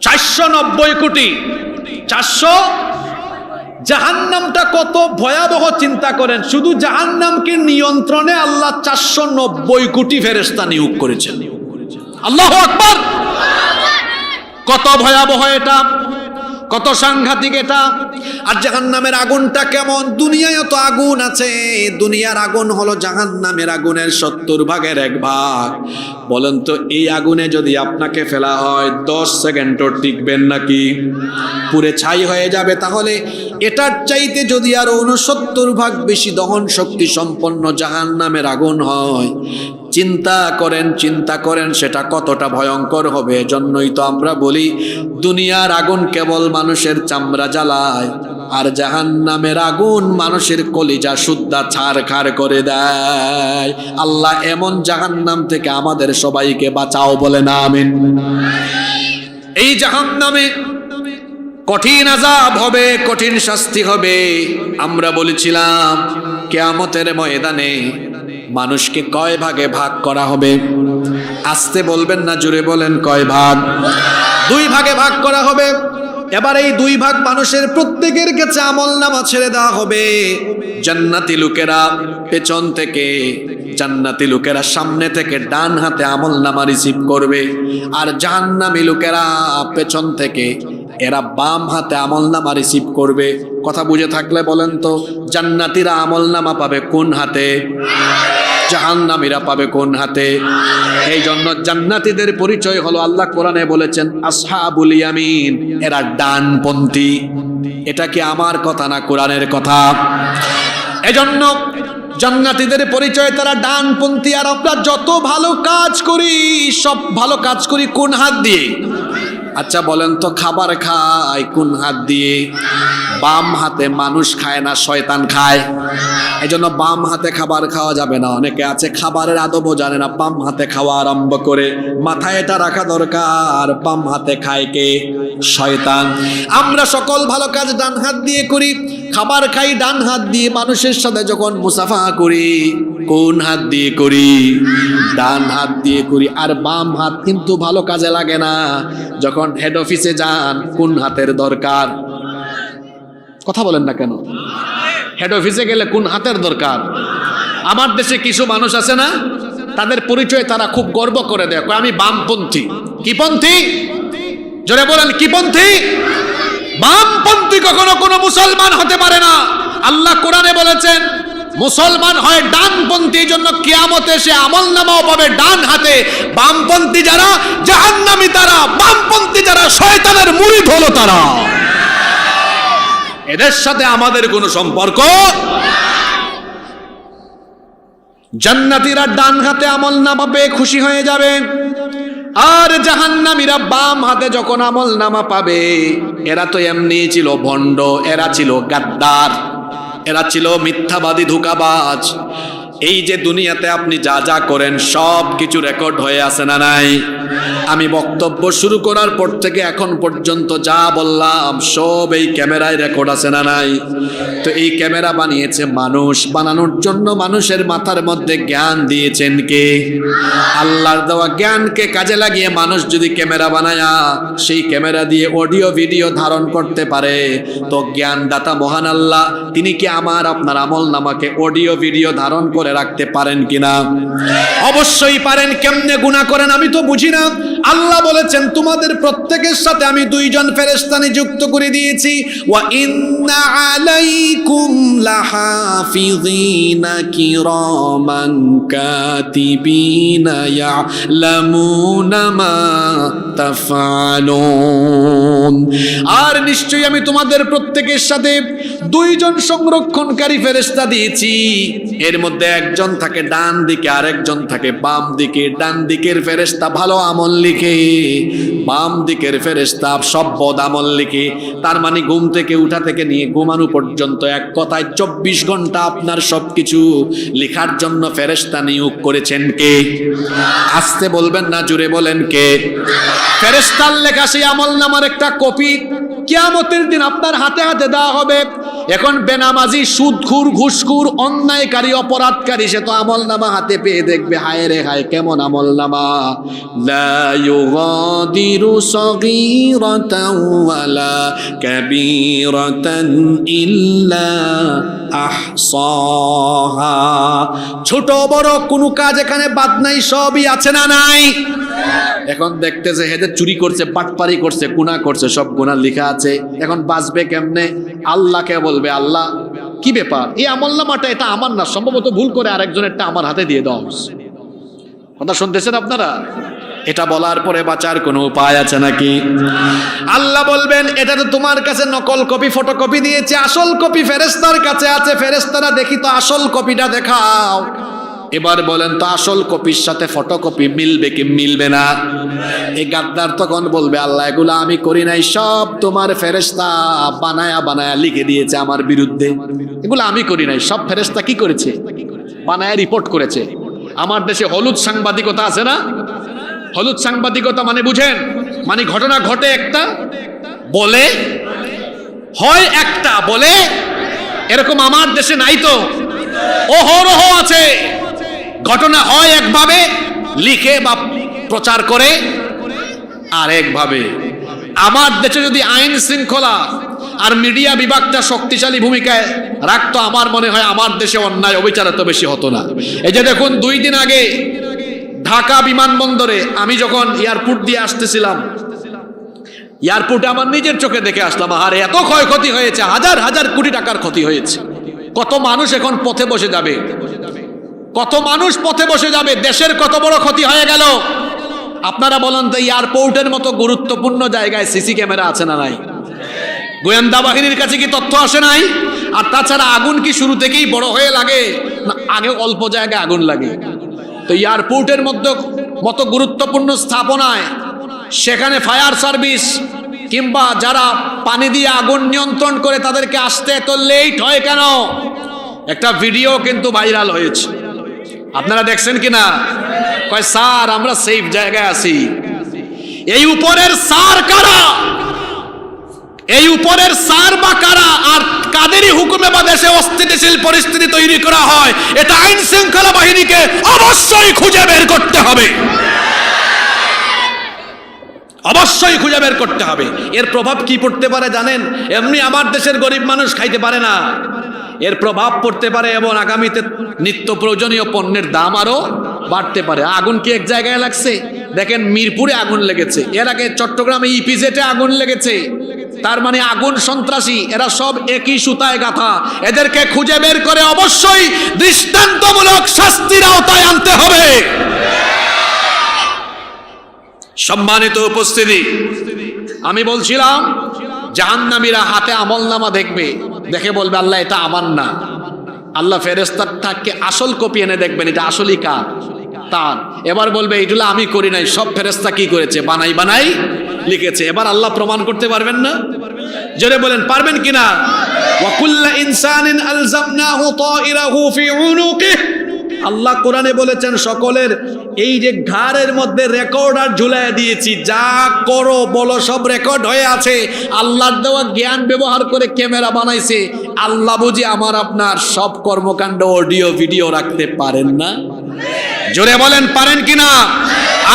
490 কোটি। 400। জাহান্নামটা কত ভয়াবহ চিন্তা করেন। শুধু জাহান্নামকে নিয়ন্ত্রণে আল্লাহ 490 কোটি ফেরেশতা নিয়োগ করেছেন। আল্লাহু আকবার! কত ভয়াবহ এটা, কত সাংঘাতিক এটা। আর জাহান্নামের আগুনটা কেমন? দুনিয়ায় তো আগুন আছে, দুনিয়ার আগুন হলো জাহান্নামের আগুনের 70 ভাগের 1 ভাগ। বলেন তো, এই আগুনে যদি আপনাকে ফেলা হয় 10 সেকেন্ডও টিকবেন নাকি? পুরে ছাই হয়ে যাবে। তাহলে এটার চাইতে যদি আরো 69 ভাগ বেশি দহন শক্তি সম্পন্ন জাহান্নামের আগুন হয়, চিন্তা করেন সেটা কতটা ভয়ঙ্কর হবে। এজন্যই তো আমরা বলি, দুনিয়ার আগুন কেবল মানুষের চামড়া জ্বালায়, আর জাহান্নামের আগুন মানুষের কলিজা সুদ্ধা ছারখার করে দেয়। আল্লাহ এমন জাহান্নাম থেকে আমাদের সবাইকে বাঁচাও, বলে না আমিন। এই জাহান্নামে কঠিন আযাব হবে, কঠিন শাস্তি হবে। আমরা বলেছিলাম কিয়ামতের ময়দানে মানুষকে কয় ভাগে ভাগ করা হবে? আস্তে বলবেন না, জোরে বলেন, কয় ভাগ? 2 ভাগে ভাগ করা হবে। এবার এই 2 ভাগ মানুষের প্রত্যেকের কাছে আমলনামা ছেড়ে দেওয়া হবে। জান্নাতি লোকেরা পেছন থেকে, জান্নাতি লোকেরা সামনে থেকে ডান হাতে আমলনামা রিসিভ করবে, আর জাহান্নামী লোকেরা পেছন থেকে, এরা বাম হাতে আমলনামা রিসিভ করবে। কথা বুঝে থাকলে বলেন তো, জান্নাতীরা আমলনামা পাবে কোন হাতে? জাহান্নামীরা পাবে কোন হাতে? এই জন্য জান্নাতীদের পরিচয় হলো, আল্লাহ কোরআনে বলেছেন আসহাবুল ইয়ামিন, এরা ডানপন্থী। এটা কি আমার কথা না কোরআনের কথা? এজন্য জান্নাতীদের পরিচয় তারা ডানপন্থী। আর আমরা যত ভালো কাজ করি, সব ভালো কাজ করি কোন হাত দিয়ে? আচ্ছা বলেন তো, খাবার খায় কোন হাত দিয়ে? বাম হাতে মানুষ খায় না, শয়তান খায়। এই জন্য বাম হাতে খাবার খাওয়া যাবে না। অনেকে আছে খাবারের আদবও জানে না, বাম হাতে খাওয়া আরম্ভ করে। মাথায় এটা রাখা দরকার, বাম হাতে খায় কে? শয়তান। আমরা সকল ভালো কাজ ডান হাত দিয়ে করি, খাবার খাই ডান হাত দিয়ে। মানুষের সাথে যখন মুসাফা করি, কোন হাত দিয়ে করি? ডান হাত দিয়ে করি। আর বাম হাত কিন্তু ভালো কাজে লাগে না। যখন হেড অফিসে যান, কোন হাতের দরকার? কথা বলেন না কেন? হেড অফিসে গেলে কোন হাতের দরকার? আমার দেশে কিছু মানুষ আছে না, তাদের পরিচয় তারা খুব গর্ব করে দেয়, আমি বামপন্থী। কি পন্থী? জোরে বলেন, কি পন্থী? বামপন্থী কখনো কোনো মুসলমান হতে পারে না। আল্লাহ কোরআনে বলেছেন, মুসলমান হয় ডানপন্থী, জন্য কিয়ামতে সে আমলনামাও পাবে ডান হাতে। বামপন্থী যারা জাহান্নামী তারা, বামপন্থী যারা শয়তানের মুরিদ হলো তারা। এদের সাথে আমাদের কোনো সম্পর্ক। জান্নাতীরা ডান হাতে আমলনামা পেয়ে খুশি হয়ে যাবে, আর জাহান্নামীরা বাম হাতে যখন আমলনামা পাবে, এরা তো এমনি ছিল ভণ্ড, এরা ছিল গাদ্দার, এরা ছিল মিথ্যাবাদী, ধোঁকাবাজ। এই যে দুনিয়াতে আপনি যা যা করেন সব কিছু রেকর্ড হয়ে আছে না নাই? আমি বক্তব্য শুরু করার পর থেকে এখন পর্যন্ত যা বললাম সব এই ক্যামেরায় রেকর্ড আছে না নাই? তো এই ক্যামেরা বানিয়েছে মানুষ, বানানোর জন্য মানুষের মাথার মধ্যে জ্ঞান দিয়েছেন কে? আল্লাহর দেওয়া জ্ঞানকে কাজে লাগিয়ে মানুষ যদি ক্যামেরা বানায়, সেই ক্যামেরা দিয়ে অডিও ভিডিও ধারণ করতে পারে, তো জ্ঞানদাতা মহান আল্লাহ তিনি কি আমার আপনার আমলনামাকে অডিও ভিডিও ধারণ করে রাখতে পারেন কিনা? অবশ্যই পারেন। কেমনে গুনাহ করেন আমি তো বুঝি না। আল্লাহ বলেছেন তোমাদের প্রত্যেকের সাথে আমি দুইজন ফেরেশতা নিযুক্ত করে দিয়েছি। ওয়া ইন্না আলাইকুম লাহাফিযিনা কিরামান কাতিবিনা ইয়ালামুনা মা তাফআলুন। আর নিশ্চয়ই আমি তোমাদের প্রত্যেকের সাথে দুইজন সংরক্ষণকারী ফেরেশতা দিয়েছি। এর মধ্যে একজন থাকে ডান দিকে, আরেকজন থাকে বাম দিকে। ডান দিকের ফেরেশতা ভালো আমল লিখে, বাম দিকের ফেরেশতা সব বদ আমল লিখে। তার মানে ঘুম থেকে উঠা থেকে নিয়ে ঘুমানো পর্যন্ত, এক কথায় 24 ঘন্টা আপনার সবকিছু লেখার জন্য ফেরেশতা নিয়োগ করেছেন কে? আস্তে বলবেন না, জোরে বলেন কে? ফেরেশতার লেখা সেই আমলনামার একটা কপি কিয়ামতের দিন আপনার হাতে হাতে দেওয়া হবে। এখন বেনামাজি, সুদখোর, ঘুষখোর, অন্যায়কারী, অপরাধকারী সে তো আমলনামা হাতে পেয়ে দেখবে, হায় রে হায় কেমন আমলনামা। লা ইউগাদিরু সগীরাতান ওয়ালা কাবীরাতান ইল্লা আহসাহা। ছোট বড় কোনো কাজ এখানে বাদ নাই, সবই আছে না নাই? এখন দেখতেছে হেদের চুরি করছে, বাটপারি করছে, গুনাহ করছে, সব গুনাহ লেখা আছে। এখন বাঁচবে কেমনে? আল্লাহকে বলবে, আল্লাহ কি ব্যাপার, এই আমলনামাটা এটা আমার না, সম্ভবত ভুল করে আরেকজনেরটা আমার হাতে দিয়ে দেওয়া হচ্ছে। কথা শুনতেছেন আপনারা? এটা বলার পরে বাঁচার কোনো উপায় আছে নাকি? আল্লাহ বলবেন এটা তো তোমার কাছে নকল কপি, ফটোকপি দিয়েছে, আসল কপি ফেরেশতার কাছে আছে। ফেরেশতারা দেখি তো আসল কপিটা দেখাও। এবার বলেন তো আসল কপির সাথে ফটোকপি মিলবে কি মিলবে না? এই গাদ্দার তখন বলবে, আল্লাহ এগুলা আমি করি নাই, সব তোমার ফেরেশতা বানায়া বানায়া লিখে দিয়েছে আমার বিরুদ্ধে। এগুলো আমি করি নাই, সব ফেরেশতা কি করেছে? বানায়া রিপোর্ট করেছে। আমার দেশে হলুদ সাংবাদিকতা আছে না? হলুদ সাংবাদিকতা মানে বুঝেন? মানে ঘটনা ঘটে একটা, বলে হয় একটা, বলে এরকম আমার দেশে নাই তো, অহরহ আছে। ঘটনা হয় একভাবে, লিখে বা প্রচার করে আরেকভাবে। আমার দেশে যদি আইন শৃঙ্খলা আর মিডিয়া বিভাগটা শক্তিশালী ভূমিকায় রাখতো, আমার মনে হয় আমার দেশে অন্যায় অবিচার এত বেশি হতো না। এই যে দেখুন, 2 দিন আগে ঢাকা বিমানবন্দরে আমি যখন এয়ারপোর্ট দিয়ে আসতেছিলাম, এয়ারপোর্টে আমার নিজের চোখে দেখে আসলাম, আরে এত ক্ষয়ক্ষতি হয়েছে, হাজার হাজার কোটি টাকার ক্ষতি হয়েছে। কত মানুষ এখন পথে বসে যাবে, কত মানুষ পথে বসে যাবে, দেশের কত বড় ক্ষতি হয়ে গেল। আপনারা বলেন তো, এয়ারপোর্টের মতো গুরুত্বপূর্ণ জায়গায় সিসি ক্যামেরা আছে না নাই? গোয়েন্দা বাহিনীর কাছে কি তথ্য আসে নাই? আর তাছাড়া আগুন কি শুরু থেকেই বড় হয়ে লাগে, না আগে অল্প জায়গায় আগুন লাগে? তো এয়ারপোর্টের মতো গুরুত্বপূর্ণ স্থাপনায় সেখানে ফায়ার সার্ভিস কিংবা যারা পানি দিয়ে আগুন নিয়ন্ত্রণ করে তাদেরকে আসতে এত লেট হয় কেন? একটা ভিডিও কিন্তু ভাইরাল হয়েছে, আপনারা দেখছেন কিনা? কয় স্যার আমরা সেফ জায়গায় আছি। এই উপরের স্যার কারা? এই উপরের স্যার বা কারা? আর কাদেরই হুকুমে বা দেশে অস্থিতিশীল পরিস্থিতি তৈরি করা হয়, এটা আইন শৃঙ্খলা বাহিনীকে অবশ্যই খুঁজে বের করতে হবে, অবশ্যই খুঁজে বের করতে হবে। এর প্রভাব কি পড়তে পারে জানেন? এমনি আমার দেশের গরিব মানুষ খাইতে পারে না, এর প্রভাব পড়তে পারে এবং আগামীতে নিত্য প্রয়োজনীয় পণ্যের দাম আরো বাড়তে পারে। আগুন কি এক জায়গায় লাগছে? দেখেন মিরপুরে আগুন লেগেছে, এর আগে চট্টগ্রামে ইপিজেটে আগুন লেগেছে, তার মানে আগুন সন্ত্রাসী, এরা সব একই সুতায় গাঁথা। এদেরকে খুঁজে বের করে অবশ্যই দৃষ্টান্তমূলক শাস্তির আওতায় আনতে হবে। সম্মানিত উপস্থিতি, আমি বলছিলাম জাহান্নামীরা হাতে আমলনামা দেখবে, দেখে বলবে আল্লাহ এটা আমার না। আল্লাহ ফেরেশতাকে আসল কপি এনে দেখবেন, এটা আসলই কার, তার। এবার বলবে এইগুলো আমি করি নাই, সব ফেরেশতা কি করেছে, বানাই বানাই লিখেছে। এবার আল্লাহ প্রমাণ করতে পারবেন না? জোরে বলেন পারবেন কিনা? ওয়া কুল্লু ইনসানিন আলজামনাহু তাইরাহু ফি উনুকিহি, আল্লাহ কোরআনে বলেছেন সকলের এই যে ঘাড়ের মধ্যে রেকর্ডার ঝুলাইয়া দিয়েছি, যা করো বলো সব রেকর্ড হয়ে আছে। আল্লাহর দেওয়া জ্ঞান ব্যবহার করে ক্যামেরা বানাইছে। আল্লাহ বুঝি আমার আপনার সব কর্মকাণ্ড অডিও ভিডিও রাখতে পারেন না? জোরে বলেন পারেন কিনা?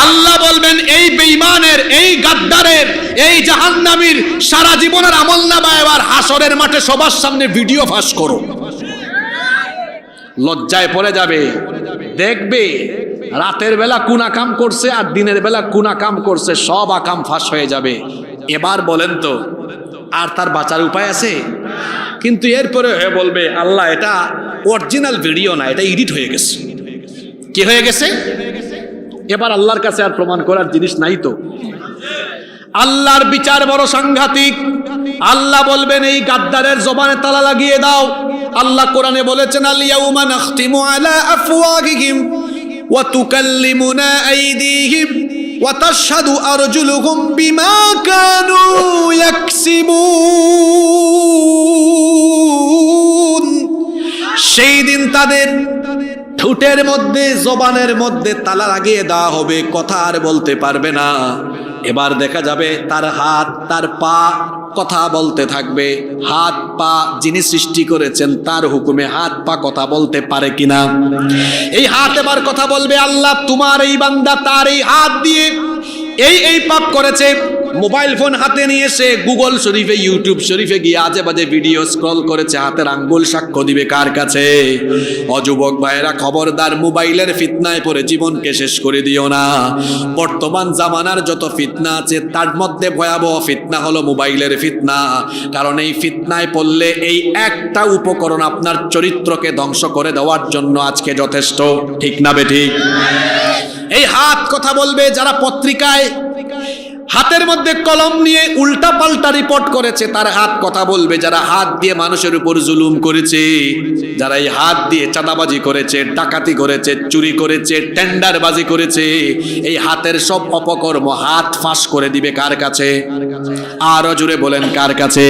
আল্লাহ বলবেন এই বেঈমানের, এই গাদ্দারের, এই জাহান্নামীর সারা জীবনের আমলনামা এবার হাসরের মাঠে সবার সামনে ভিডিও ফাঁস করো। লজ্জায় পড়ে যাবে, দেখবে রাতের বেলা কোন আকাম করছে আর দিনের বেলা কোন আকাম করছে, সব আকাম ফাঁস হয়ে যাবে। এবার বলেন তো আর তার বাঁচার উপায় আছে? কিন্তু এরপরে বলবে আল্লাহ এটা অরিজিনাল ভিডিও না, এটা এডিট হয়ে গেছে। কি হয়ে গেছে? এবার আল্লাহর কাছে আর প্রমাণ করার জিনিস নাই তো। আল্লাহর বিচার বড় সাংঘাতিক। আল্লাহ বলবেন এই গাদ্দারের জবানে তালা লাগিয়ে দাও। আল্লাহ কোরআনে বলেছেন আল ইয়াউমা নাখতিমু আলা আফওয়াহিহিম ওয়া তুকাল্লিমুনা আইদিহিম ওয়া তাশহাদু আরজুলুহুম বিমা কানু ইয়াকসিবুন। সেই দিন তাদের ঠোঁটের মধ্যে, জবানের মধ্যে তালা লাগিয়ে দেওয়া হবে, কথা আর বলতে পারবে না। এবার দেখা যাবে তার হাত, তার পা কথা বলতে থাকবে। হাত পা যিনি সৃষ্টি করেছেন তার হুকুমে হাত পা কথা বলতে পারে কিনা? এই হাত এবার কথা বলবে, আল্লাহ তোমার এই বান্দা তার এই হাত দিয়ে এই পাপ করেছে। মোবাইল ফোন হাতে নিয়ে এসে গুগল শরীফে, ইউটিউব শরীফে গিয়ে আজে বাজে ভিডিও স্ক্রল করেছে। হাতের আঙ্গুল সাক্ষ্য দিবে কার কাছে? অযুবক ভাইয়েরা খবরদার, মোবাইলের ফিতনায় পড়ে জীবনকে শেষ করে দিও না। বর্তমান জামানার যত ফিতনা আছে তার মধ্যে ভয়াবহ ফিতনা হলো মোবাইলের ফিতনা। কারণ এই ফিতনায় পড়লে এই একটা উপকরণ আপনার চরিত্রকে ধ্বংস করে দেওয়ার জন্য আজকে যথেষ্ট। ঠিক না বেঠিক? এই হাত কথা বলবে। যারা পত্রিকায় হাতের মধ্যে কলম নিয়ে উল্টা পাল্টা রিপোর্ট করেছে তার হাত কথা বলবে। যারা হাত দিয়ে মানুষের উপর জুলুম করেছে, যারা এই হাত দিয়ে চাঁদাবাজি করেছে, ডাকাতি করেছে, চুরি করেছে, টেন্ডারবাজি করেছে, এই হাতের সব অপকর্ম হাত ফাঁস করে দিবে কার কাছে? আরো জুড়ে বলেন কার কাছে?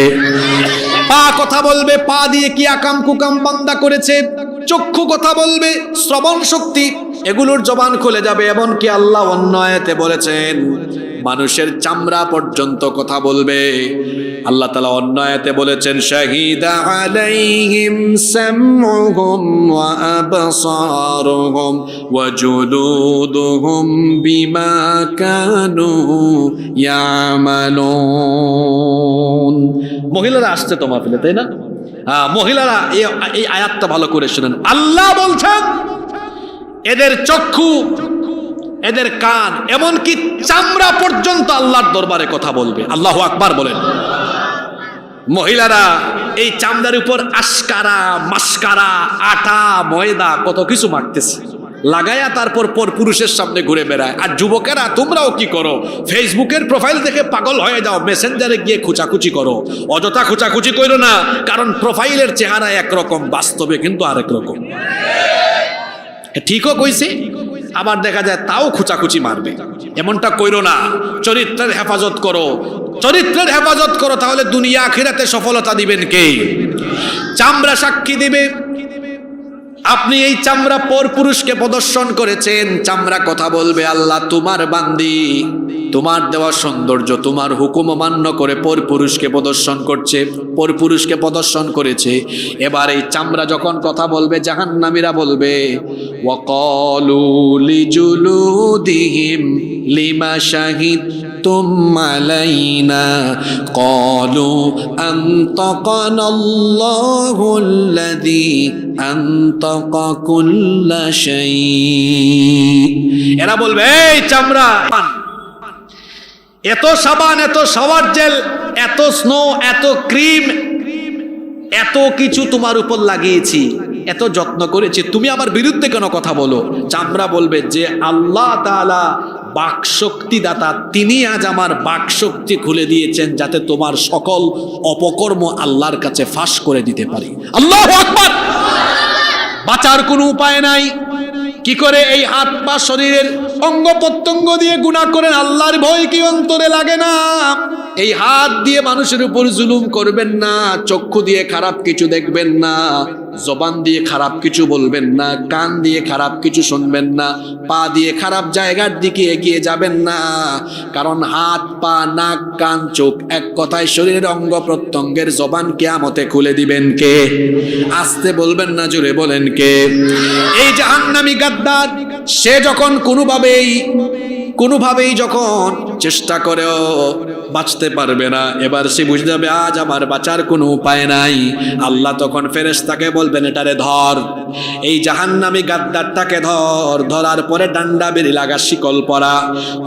পা কথা বলবে। পা দিয়ে কি আকাম কুকাম বান্দা করেছে। চক্ষু কথা বলবে, শ্রবণ শক্তি, এগুলোর জবান খুলে যাবে। এমনকি আল্লাহ অন্য আয়াতে বলেছেন মানুষের চামড়া পর্যন্ত কথা বলবে। আল্লাহ তাআলা অন্য আয়াতে বলেছেন শাহিদা আলাইহিম সামউহুম ওয়া আবসারুহুম ওয়া জুলুদুহুম বিমা কানু ইয়ামালুন। মহিলারা আসছে তো মাহফিলে, তাই না? মহিলারা এই আয়াতটা ভালো করে শুনেন। আল্লাহ বলছেন এদের চক্ষু, এদের কান, এমনকি চামড়া পর্যন্ত আল্লাহর দরবারে কথা বলবে। আল্লাহু আকবার বলেন। মহিলারা এই চামড়ার উপর আশকারা, মাস্কারা, আটা, ময়দা কত কিছু মাখতেছে, লাগায়া তারপর পর পুরুষের সামনে ঘুরে বেড়ায়। আর যুবকেরা তোমরাও কি করো? ফেসবুকের প্রোফাইল দেখে পাগল হয়ে যাও, মেসেঞ্জারে গিয়ে খুচাখুচি করো। অযথা খুচাখুচি করো না, কারণ প্রোফাইলের চেহারা একরকম, বাস্তবে কিন্তু আরেক রকম। ঠিকও কইছে, আবার দেখা যায় তাও খুচাখুচি মারবে। এমনটা কইরো না। চরিত্রের হেফাজত করো, চরিত্রের হেফাজত করো, তাহলে দুনিয়া আখিরাতে সফলতা দিবেন কে? চামড়া সাক্ষী দিবে। আপনি এই চামড়া পর পুরুষকে প্রদর্শন করেছেন, চামড়া কথা বলবে আল্লাহ তোমার বান্দি, তোমার দেওয়া সৌন্দর্য, তোমার হুকুম মান্য করে পর পুরুষকে প্রদর্শন করছে, পর পুরুষকে প্রদর্শন করেছে। এবার এই চামড়া যখন কথা বলবে, জাহান্নামীরা বলবে ওয়াকালু লিজুলুদিহিম লিমা শাহিদতুম আলাইনা ক্বালু আনতাকানাল্লাহুল্লাযী আনতাকা কুল্লা শাই। এরা বলবে এই চামড়া, এত সাবান, এত শাওয়ার জেল, এত স্নো, এত ক্রিম, এত কিছু তোমার উপর লাগিয়েছি, এত যত্ন করেছি, তুমি আমার বিরুদ্ধে কেন কথা বলো? চামড়া বলবে যে আল্লাহ তাআলা বাকশক্তি দাতা, তিনি আজ আমার বাকশক্তি খুলে দিয়েছেন যাতে তোমার সকল অপকর্ম আল্লাহর কাছে ফাঁস করে দিতে পারি। আল্লাহু আকবার। বাঁচার কোনো উপায় নাই। কি করে এই হাত পা শরীরের অঙ্গ প্রত্যঙ্গ দিয়ে গুনাহ করেন? আল্লাহর ভয় কি অন্তরে লাগে না? এই হাত দিয়ে মানুষের উপর জুলুম করবেন না, চক্ষু দিয়ে খারাপ কিছু দেখবেন না, জবান দিয়ে খারাপ কিছু বলবেন না, কান দিয়ে খারাপ কিছু শুনবেন না, পা দিয়ে খারাপ জায়গার দিকে এগিয়ে যাবেন না। কারণ হাত, পা, নাক, কান, চোখ, এক কথায় শরীরের অঙ্গ প্রত্যঙ্গের জবান কিয়ামতে খুলে দিবেন কে? আস্তে বলবেন না, জোরে বলেন কে? এই জাহান্নামী গাদ্দার, সে যখন কোনোভাবেই যখন চেষ্টা করেও বাঁচতে পারবে না, এবার সে বুঝে যাবে আজ আমার বাঁচার কোনো উপায় নাই। আল্লাহ তখন ফেরেশতাকে বলবেন, এটারে ধর, এই জাহান্নামী গাদ্দারটাকে ধর। ধরার পরে ডান্ডা বেরি লাগা, শিকল পরা।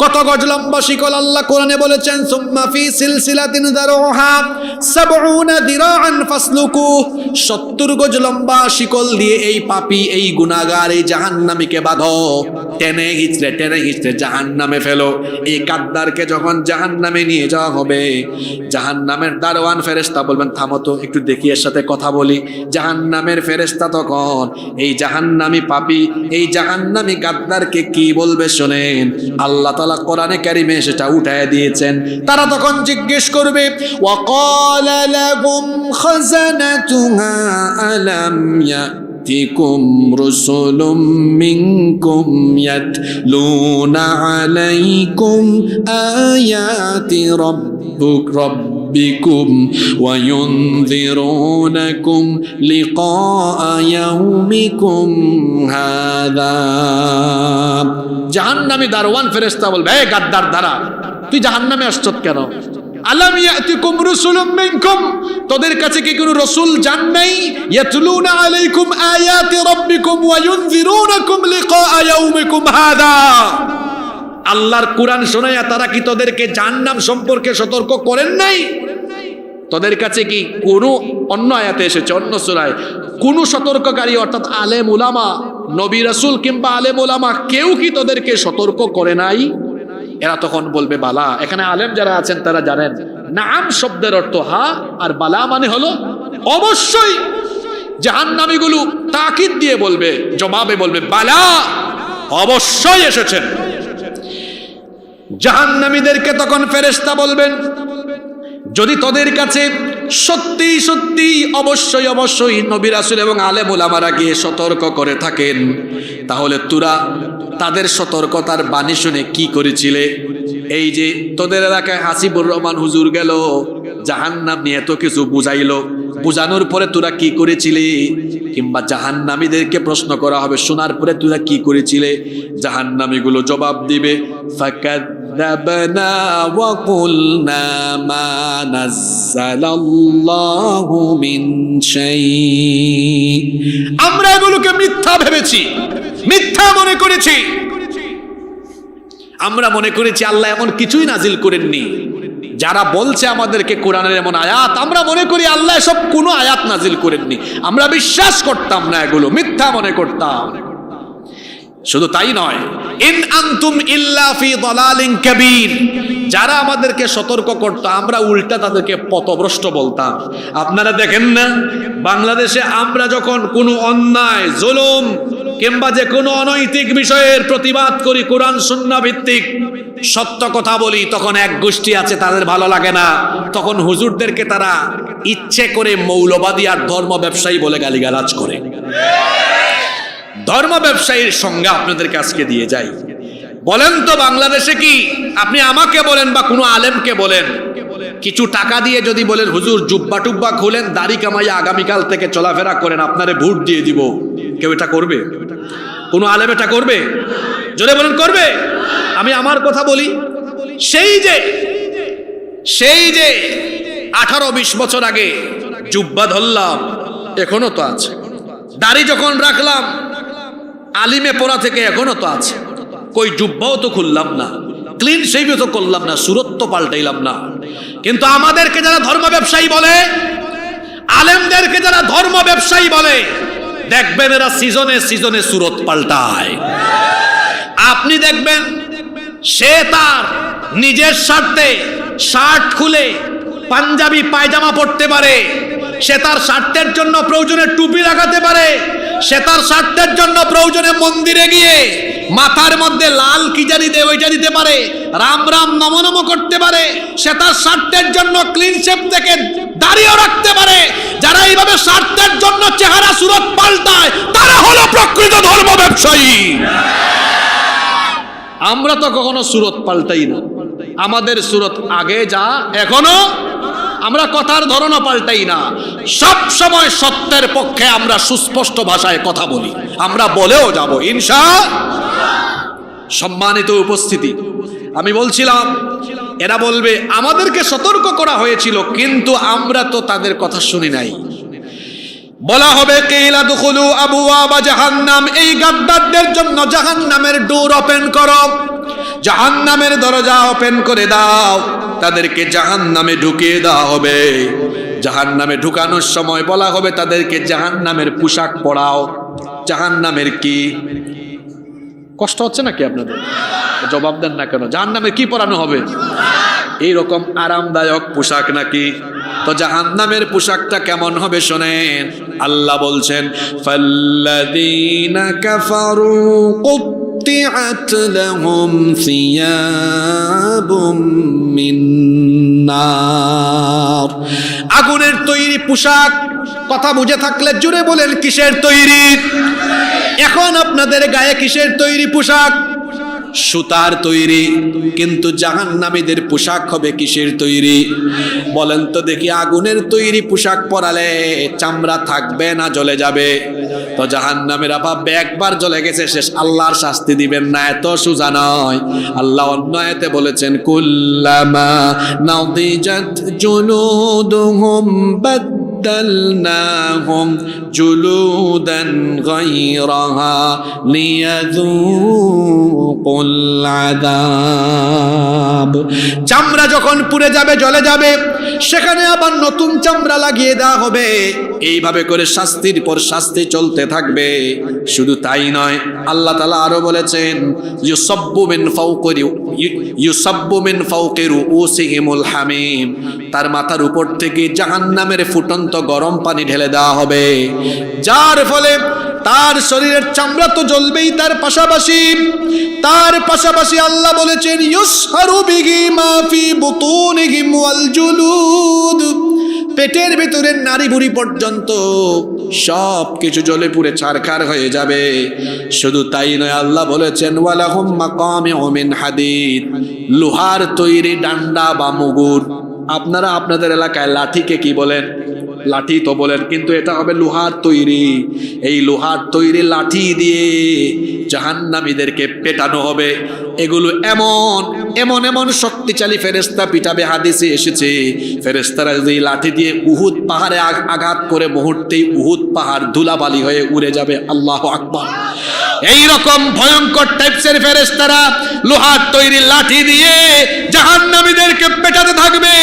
কত গজ লম্বা শিকল? আল্লাহ কোরআনে বলেছেন, সুম্মা ফি সিলসিলাতিন যারউহা ৭০ দিরাআন ফাসলুকু। ৭০ গজ লম্বা শিকল দিয়ে এই পাপী, এই গুনাহগার, এই জাহান্নামীকে বাঁধো। টেনে হিচড়ে জাহান্নামে ফেলো। এই গাদ্দারকে যখন জাহান্নামে নিয়ে যাওয়া হবে, জাহান্নামের দারোয়ান ফেরেশতা বলবেন, থামো তো, একটু দেখি এর সাথে কথা বলি। জাহান্নামের ফেরেশতা তখন এই জাহান্নামী পাপী, এই জাহান্নামী গাদ্দারকে কি বলবে শোনেন। আল্লাহ তাআলা কোরআনে কারিমে সেটা উঠায় দিয়েছেন। তারা তখন জিজ্ঞেস করবে, ওয়াকালা লাহুম খাযানাতুহা আলাম ইয়াতিকুম রুসুলুম মিনকুম ইয়াতলুনা আলাইকুম আয়াতি ربكم وينذرونكم لقاء يومكم هذا। জাহান্নামী দারোয়ান ফেরেশতা বলবে, এই গাদ্দার দাঁড়া, তুই জাহান্নামে আসছত কেন? আলাম ইয়াতিকুম রাসূলুম মিনকুম, তোদের কাছে কি কোনো রাসূল যান নাই? ইয়াতলুনা আলাইকুম আয়াতি রাব্বিকুম ওয়া ইউনযিরুনাকুম লিকা ইয়াউমিকুম হাদা। আল্লাহর কোরআন শোনায়া তারা কি তোদেরকে জাহান্নাম সম্পর্কে সতর্ক করেন নাই? তোদের কাছে কি কোনো অন্য আয়াতে এসেছে, অন্য সূরায় কোনো সতর্ককারী, অর্থাৎ আলেম উলামা, নবী রাসূল কিংবা আলেম উলামা কেউ কি তোদেরকে সতর্ক করে নাই? এরা তখন বলবে, বালা। এখানে আলেম যারা আছেন তারা জানেন, নাম শব্দের অর্থ হ্যাঁ, আর বালা মানে হলো অবশ্যই। জাহান্নামীগুলো তাকিদ দিয়ে বলবে, জবাবে বলবে, বালা, অবশ্যই এসেছেন। জাহান্নামীদেরকে তখন ফেরেশতা বলবেন, যদি তোদের কাছে সত্যি সত্যি অবশ্যই নবী রাসূল এবং আলেম উলামারা গিয়ে সতর্ক করে থাকেন, তাহলে তোরা তাদের সতর্কতার বাণী শুনে কি করেছিলে? এই যে তোদের এলাকায় হাসিবুর রহমান হুজুর গেল, জাহান্নাম নিয়ে এত কিছু বুঝাইলো, বুঝানোর পরে তোরা কি করেছিলে? কিংবা জাহান্নামীদেরকে প্রশ্ন করা হবে, শোনার পরে তোরা কি করেছিলে? জাহান্নামীগুলো জবাব দিবে, ফাকাযযাবনা ওয়া কুলনা মা নাযালাল্লাহু মিন শাই। আমরা এগুলোকে মিথ্যা ভেবেছি, মিথ্যা মনে করেছি। আমরা মনে করেছি আল্লাহ এমন কিছুই নাজিল করেননি। যারা বলছে আমাদেরকে কোরআনের এমন আয়াত, আমরা মনে করি আল্লাহ সব কোনো আয়াত নাজিল করেননি। আমরা বিশ্বাস করতাম না, এগুলো মিথ্যা মনে করতাম। শুধু তাই নয়, ইন আনতুম ইল্লা ফি দালালিন কাবীর, যারা আমাদেরকে সতর্ক করত আমরা উল্টা তাদেরকে পথভ্রষ্ট বলতাম। আপনারা দেখেন না, বাংলাদেশে আমরা যখন কোনো অন্যায়, জুলুম কিংবা যে কোনো অনৈতিক বিষয়ের প্রতিবাদ করি, কোরআন সুন্নাহ ভিত্তিক সত্য কথা বলি, তখন এক গোষ্ঠী আছে তাদের ভালো লাগে না, তখন হুজুরদেরকে তারা ইচ্ছে করে মৌলবাদী আর ধর্ম ব্যবসায়ী বলে গালিগালাজ করে। ধর্ম ব্যবসায়ীর সংজ্ঞা আপনাদেরকে আজকে দিয়ে যাই। বলেন তো বাংলাদেশে কি, আপনি আমাকে বলেন বা কোনো আলেমকে বলেন, কিছু টাকা দিয়ে যদি বলেন হুজুর জুব্বা টুব্বা খুলেন, দাড়ি কামাইয়া আগামীকাল থেকে চলাফেরা করেন, আপনারে ভোট দিয়ে দিব, কেউ এটা করবে? কোনো আলেম এটা করবে? যদি বলেন করবে? আমি আমার কথা বলি, সেই যে 18-20 বছর আগে জুব্বা ধরলাম, এখনো তো আছে। দাড়ি যখন রাখলাম, আলিমে পড়া থেকে এখনো তো আছে। কই জুব্বাও তো খুললাম না, ক্লিন শেভও তো করলাম না, সুরত তো পাল্টাইলাম না। কিন্তু আমাদেরকে যারা ধর্ম ব্যবসায়ী বলে, আলেমদেরকে যারা ধর্ম ব্যবসায়ী বলে, দেখবেন এরা সিজনে সিজনে সুরত পাল্টায়। আপনি দেখবেন সে তার নিজের স্বার্থে শার্ট খুলে পাঞ্জাবি পায়জামা পরতে পারে, সে তার স্বার্থের জন্য প্রয়োজনে টুপি লাগাতে পারে, সে তার স্বার্থের জন্য প্রয়োজনে মন্দিরে গিয়ে মাথার মধ্যে লাল কি জানি দে ওইটা দিতে পারে, রাম রাম নম নম করতে পারে, সে তার স্বার্থের জন্য ক্লিন শেভ থেকে দাড়িও রাখতে পারে। যারা এইভাবে স্বার্থের জন্য চেহারা সুরত পাল্টায় তারা হলো প্রকৃত ধর্ম ব্যবসায়ী। আমরা তো কখনো সুরত পাল্টাই না, আমাদের সুরত আগে যা এখনো, আমরা কথার ধরনও পাল্টাই না। সব সময় সত্যের পক্ষে আমরা সুস্পষ্ট ভাষায় কথা বলি, আমরা বলেও যাব ইনশাআল্লাহ। সম্মানিত উপস্থিতি, আমি বলছিলাম এরা বলবে আমাদেরকে সতর্ক করা হয়েছিল, কিন্তু আমরা তো তাদের কথা শুনি নাই। বলা হবে কিলা দুখুলু আবওয়াবা জাহান্নাম, এই গাদ্দারদের জন্য জাহান্নামের ডোর ওপেন করো, জাহান্নামের দরজা ওপেন করে দাও, তাদেরকে জাহান্নামে ঢুকিয়ে দেওয়া হবে। জাহান্নামে ঢুকানোর সময় বলা হবে তাদেরকে জাহান্নামের পোশাক পরাও। জাহান্নামের কি কষ্ট হচ্ছে নাকি আপনাদের? জবাব দেন না কেন? জাহান্নামে কি পরানো হবে? এইরকম আরামদায়ক পোশাক নাকি? তো জাহান্নামের পোশাকটা কেমন হবে শোনেন। আল্লাহ বলছেন ফাল্লাযীনা কাফারু কুত্তিআত লাহুম সিয়াবুম মিন নার, আগুনের তৈরি পোশাক। কথা বুঝে থাকলে জুড়ে বলেন কিসের তৈরি? এখন আপনাদের গায়ে কিসের তৈরি পোশাক? সুতার তৈরি। কিন্তু জাহান্নামীদের পোশাক হবে কিসের তৈরি? বলেন তো দেখি। আগুনের তৈরি পোশাক পরালে চামড়া থাকবে না জ্বলে যাবে? তো জাহান্নামীরা ভাববে একবার জ্বলে গেছে শেষ, আল্লাহর শাস্তি দিবেন না। এত সোজা নয়। আল্লাহ অন্য আয়াতে বলেছেন কুল্লামা নাদিজাত জুলুদুহুম বাদদালনাহুম জুলুদান গায়রাহা লিয়াযুকুল আযাব। চামড়া যখন পুড়ে যাবে, জ্বলে যাবে, সেখানে আবার নতুন চামড়া লাগিয়ে দেওয়া হবে। এইভাবে করে শাস্তির পর শাস্তি চলতে থাকবে। শুধু তাই নয়, আল্লাহ তাআলা আরো বলেছেন ইউসাব্বু মিন ফাওকি রুউসিহিমুল হামিম, তার মাথার উপর থেকে জাহান্নামের ফুটন্ত গরম পানি ঢেলে দেওয়া হবে, যার ফলে তার শরীরের চামড়া তো জ্বলবেই, তার পাশাপাশি আল্লাহ বলেছেন ইউসহারু বিহি মা ফি বুতুনিহিম ওয়াল জুলুদ, পেটের ভিতরের নাড়ি ভুঁড়ি পর্যন্ত সব কিছু জ্বলে পুড়ে ছারখার হয়ে যাবে। শুধু তাই নয়, আল্লাহ বলেছেন ওয়ালাহুম মাকামিউ মিন হাদিদ, লোহার তৈরি ডান্ডা বা মুগুর। আপনারা আপনাদের এলাকায় লাঠিকে কি বলেন? লাঠি তো বলেন, কিন্তু এটা হবে লোহার তৈরি। এই লোহার তৈরি লাঠি দিয়ে জাহান্নামীদেরকে পেটানো হবে। এগুলো এমন এমন এমন শক্তিশালী ফেরেশতা পিটাবে। হাদিসে এসেছে ফেরেশতারা যদি লাঠি দিয়ে উহুদ পাহাড়ে আঘাত করে মুহূর্তেই উহুদ পাহাড় ধুলাবালি হয়ে উড়ে যাবে। আল্লাহু আকবার। এইরকম ভয়ঙ্কর টাইপসের ফেরেশতারা লোহার তৈরি লাঠি দিয়ে জাহান্নামীদেরকে পেটাতে থাকবে।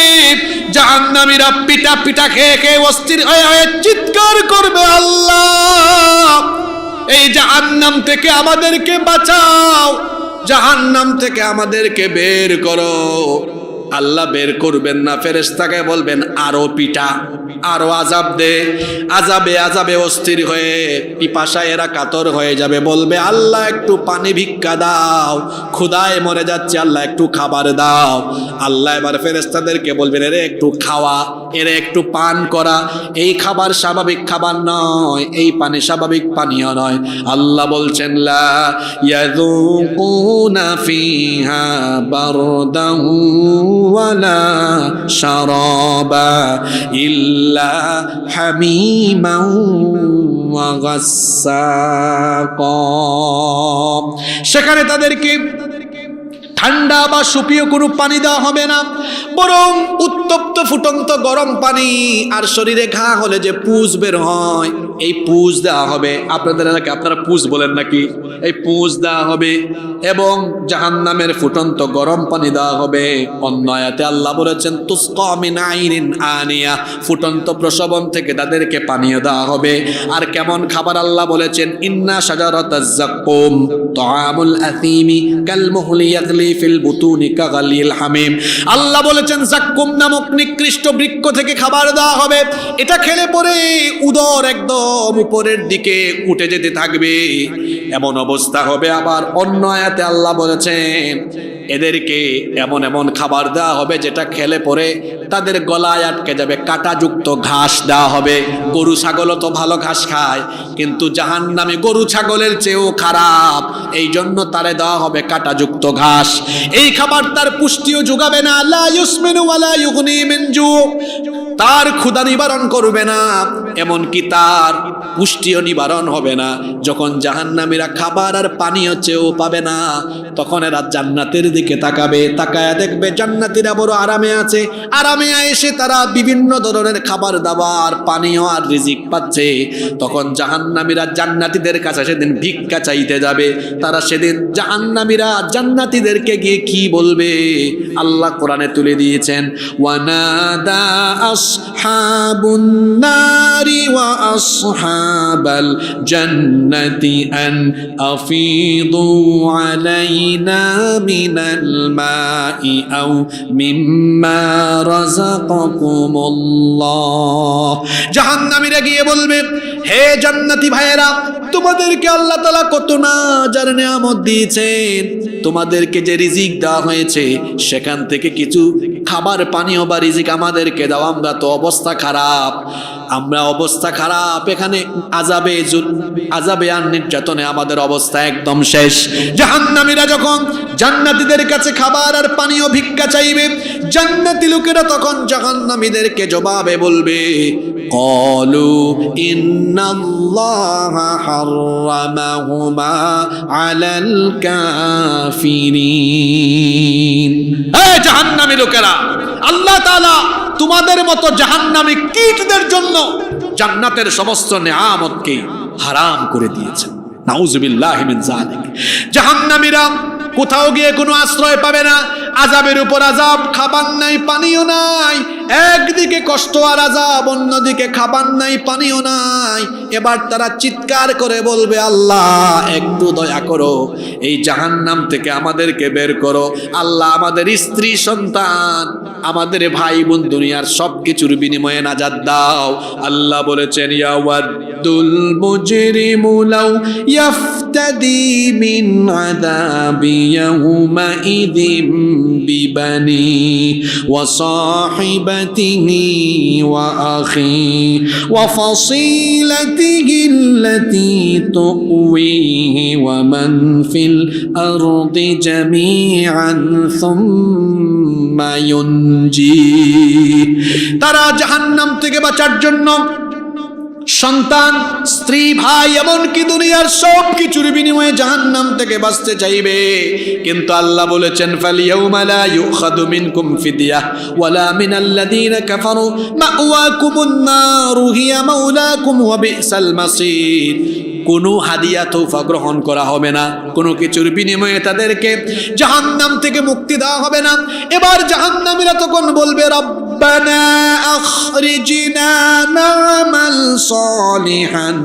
জাহান্নামীরা পিটা পিটা খেয়ে খেয়ে অস্থির হয়ে চিৎকার করবে, আল্লাহ এই জাহান্নাম থেকে আমাদেরকে বাঁচাও, জাহান্নাম থেকে আমাদেরকে বের করো। আল্লাহ বের করবেন না, ফেরেশতাকে বলবেন আরো পিটা, আরো আযাব দে। আযাবে আযাবে অস্থির হয়ে পিপাসায় এরা কাতর হয়ে যাবে, বলবে আল্লাহ একটু পানি ভিক্ষা দাও, ক্ষুধায় মরে যাচ্ছে, আল্লাহ একটু খাবার দাও। আল্লাহ এবার ফেরেশতাদেরকে বলবেন এরে একটু খাওয়া, এরে একটু পান করা। এই খাবার স্বাভাবিক খাবার নয়, এই পানি স্বাভাবিক পানীয় নয়। আল্লাহ বলছেন লা ইয়াযুকুনা ফিহা বারদাহু ওয়ালা শারাবা ইল্লা হামিমান ওয়া গাসসাকা। সেখানে তাদেরকে ঠান্ডা বা সুপীয় কোনো পানি দেওয়া হবে না, বরং উত্তপ্ত ফুটন্ত গরম পানি। আর শরীরে ঘা হলে যে পুঁজ বের হয়, এই পুঁজ দেওয়া হবে। আপনাদের এলাকায় আপনারা পুঁজ বলেন নাকি? এই পুঁজ দেওয়া হবে এবং জাহান্নামের ফুটন্ত গরম পানি দেওয়া হবে। অন্য আয়াতে আল্লাহ বলেছেন তুসকা মিন আইনিন আনিয়া, ফুটন্ত প্রসবন থেকে তাদেরকে পানীয় দেওয়া হবে। আর কেমন খাবার আল্লাহ বলেছেন ইন্না শাজারাতাজ যাক্কুম তাআমুল আথিমি কাল মুহলি ইয়াগলি ফিল বুতুনি কাগালিল হামিম। আল্লাহ বলেছেন যাক্কুম নামক নিকৃষ্ট বৃক্ষ থেকে খাবার দেওয়া হবে। এটা খেলে পরে উদর একদম উপরের দিকে উঠে যেতে থাকবে, এমন অবস্থা হবে। আবার অন্য আয়াতে আল্লাহ বলেছেন এদেরকে এমন এমন খাবার দেওয়া হবে যেটা খেলে পরে তাদের গলায় আটকে যাবে। কাঁটাযুক্ত ঘাস দেওয়া হবে। গরু ছাগলও তো ভালো ঘাস খায়, কিন্তু জাহান্নামে গরু ছাগলের চেয়েও খারাপ, এই জন্য তারে দেওয়া হবে কাঁটাযুক্ত ঘাস। এই খাবার তার পুষ্টিও যোগাবে না, লা ইউসমিনু ওয়ালা ইউগনি মিন জু, তার ক্ষুধা নিবারণ করবে না, এমনকি তার পুষ্টিও নিবারণ হবে না। যখন জাহান্নামীরা খাবার আর পানীয় চেয়েও পাবে না, তখন এরা জান্নাতের দিকে তাকাবে, তাকায়া দেখবে জান্নাতীরা বড় আরামে আছে। আরামে এসে তারা বিভিন্ন ধরনের খাবার দাবার, পানীয় আর রিজিক পাচ্ছে। তখন জাহান্নামীরা জান্নাতীদের কাছে সেদিন ভিক্ষা চাইতে যাবে। তারা সেদিন জাহান্নামীরা জান্নাতীদেরকে গিয়ে কি বলবে? আল্লাহ কোরআনে তুলে দিয়েছেন ওয়ানাদা আসহাবুন নারি ওয়া আসহাবাল জান্নাতি আন আফিদু আলাইনা মিনাল মাই আও মিম্মা রাযাকাকুমুল্লাহ। জাহান্নামীরা গিয়ে বলবে হে জান্নাতি ভাইয়েরা, তোমাদেরকে আল্লাহ তাআলা কত না যার নিয়ামত দিয়েছেন, তোমাদেরকে যে রিজিক দেওয়া হয়েছে সেখান থেকে কিছু খাবার পানীয় বা রিজিক আমাদেরকে দাও। আমরা তো অবস্থা খারাপ, আমরা অবস্থা খারাপ, এখানে আযাবে আর নির্যাতনে আমাদের অবস্থা একদম শেষ। জাহান্নামীরা যখন জান্নাতীদের কাছে খাবার আর পানীয় ভিক্ষা চাইবে, জান্নাতি লোকেরা তখন জাহান্নামীদেরকে জবাবে বলবে ক্বালু ইন্নাল্লাহা হাররামাহুমা আলাল কাফিরিন। হে জাহান্নামী লোকেরা, আল্লাহ তাআলা তোমাদের মতো জাহান্নামী কীটদের জন্য জান্নাতের সমস্ত নিয়ামতকে হারাম করে দিয়েছেন। নাউযুবিল্লাহি মিন যালিক। জাহান্নামীরা কোথাও গিয়ে কোনো আশ্রয় পাবে না, আযাবের উপর আযাব, খাবার নাই পানীয় নাই। একদিকে কষ্ট আর আযাব, অন্যদিকে খাবার নাই পানীয় নাই। এবার তারা চিৎকার করে বলবে আল্লাহ একটু দয়া করো, এই জাহান্নাম থেকে আমাদেরকে বের করো। আল্লাহ আমাদের স্ত্রী সন্তান, আমাদের ভাই বোন, দুনিয়ার সবকিছুর বিনিময়ে নাজাত দাও। আল্লাহ বলেছেন ইয়াওয়াদ্দুল মুজরিমু লাউ ইয়াফতাদি মিন আযাবি ইয়াউমাইযিম বিবানি ওয়া সাহিবাতিহি ওয়া আখি ওয়া ফাসিলাতিহি আল্লাতী তুওয়িহি ওয়া মান ফিল আরদি জামিআন সুম্মা ইউনজি। তারা জাহান্নাম থেকে বাঁচার জন্য সন্তান, স্ত্রী, ভাই, এমনকি দুনিয়ার সব কিছুর বিনিময়ে জাহান্নাম থেকে বাঁচতে চাইবে। কিন্তু আল্লাহ বলেছেন ফালিয়াউমা লা ইউখাযু মিনকুম ফিদিয়া ওয়ালা মিনাল্লাযীনা কাফারু মাওয়াকুমুন নারু হিয়া মাওলাকুম ওয়া বিসাল মাসীর। কোনো হাদিয়া তোফা গ্রহণ করা হবে না, কোনো কিছুর বিনিময়ে তাদেরকে জাহান্নাম থেকে মুক্তি দেওয়া হবে না। এবার জাহান্নামীরা তখন বলবে রব্বানা আখরিজনা না'মাল সালিহান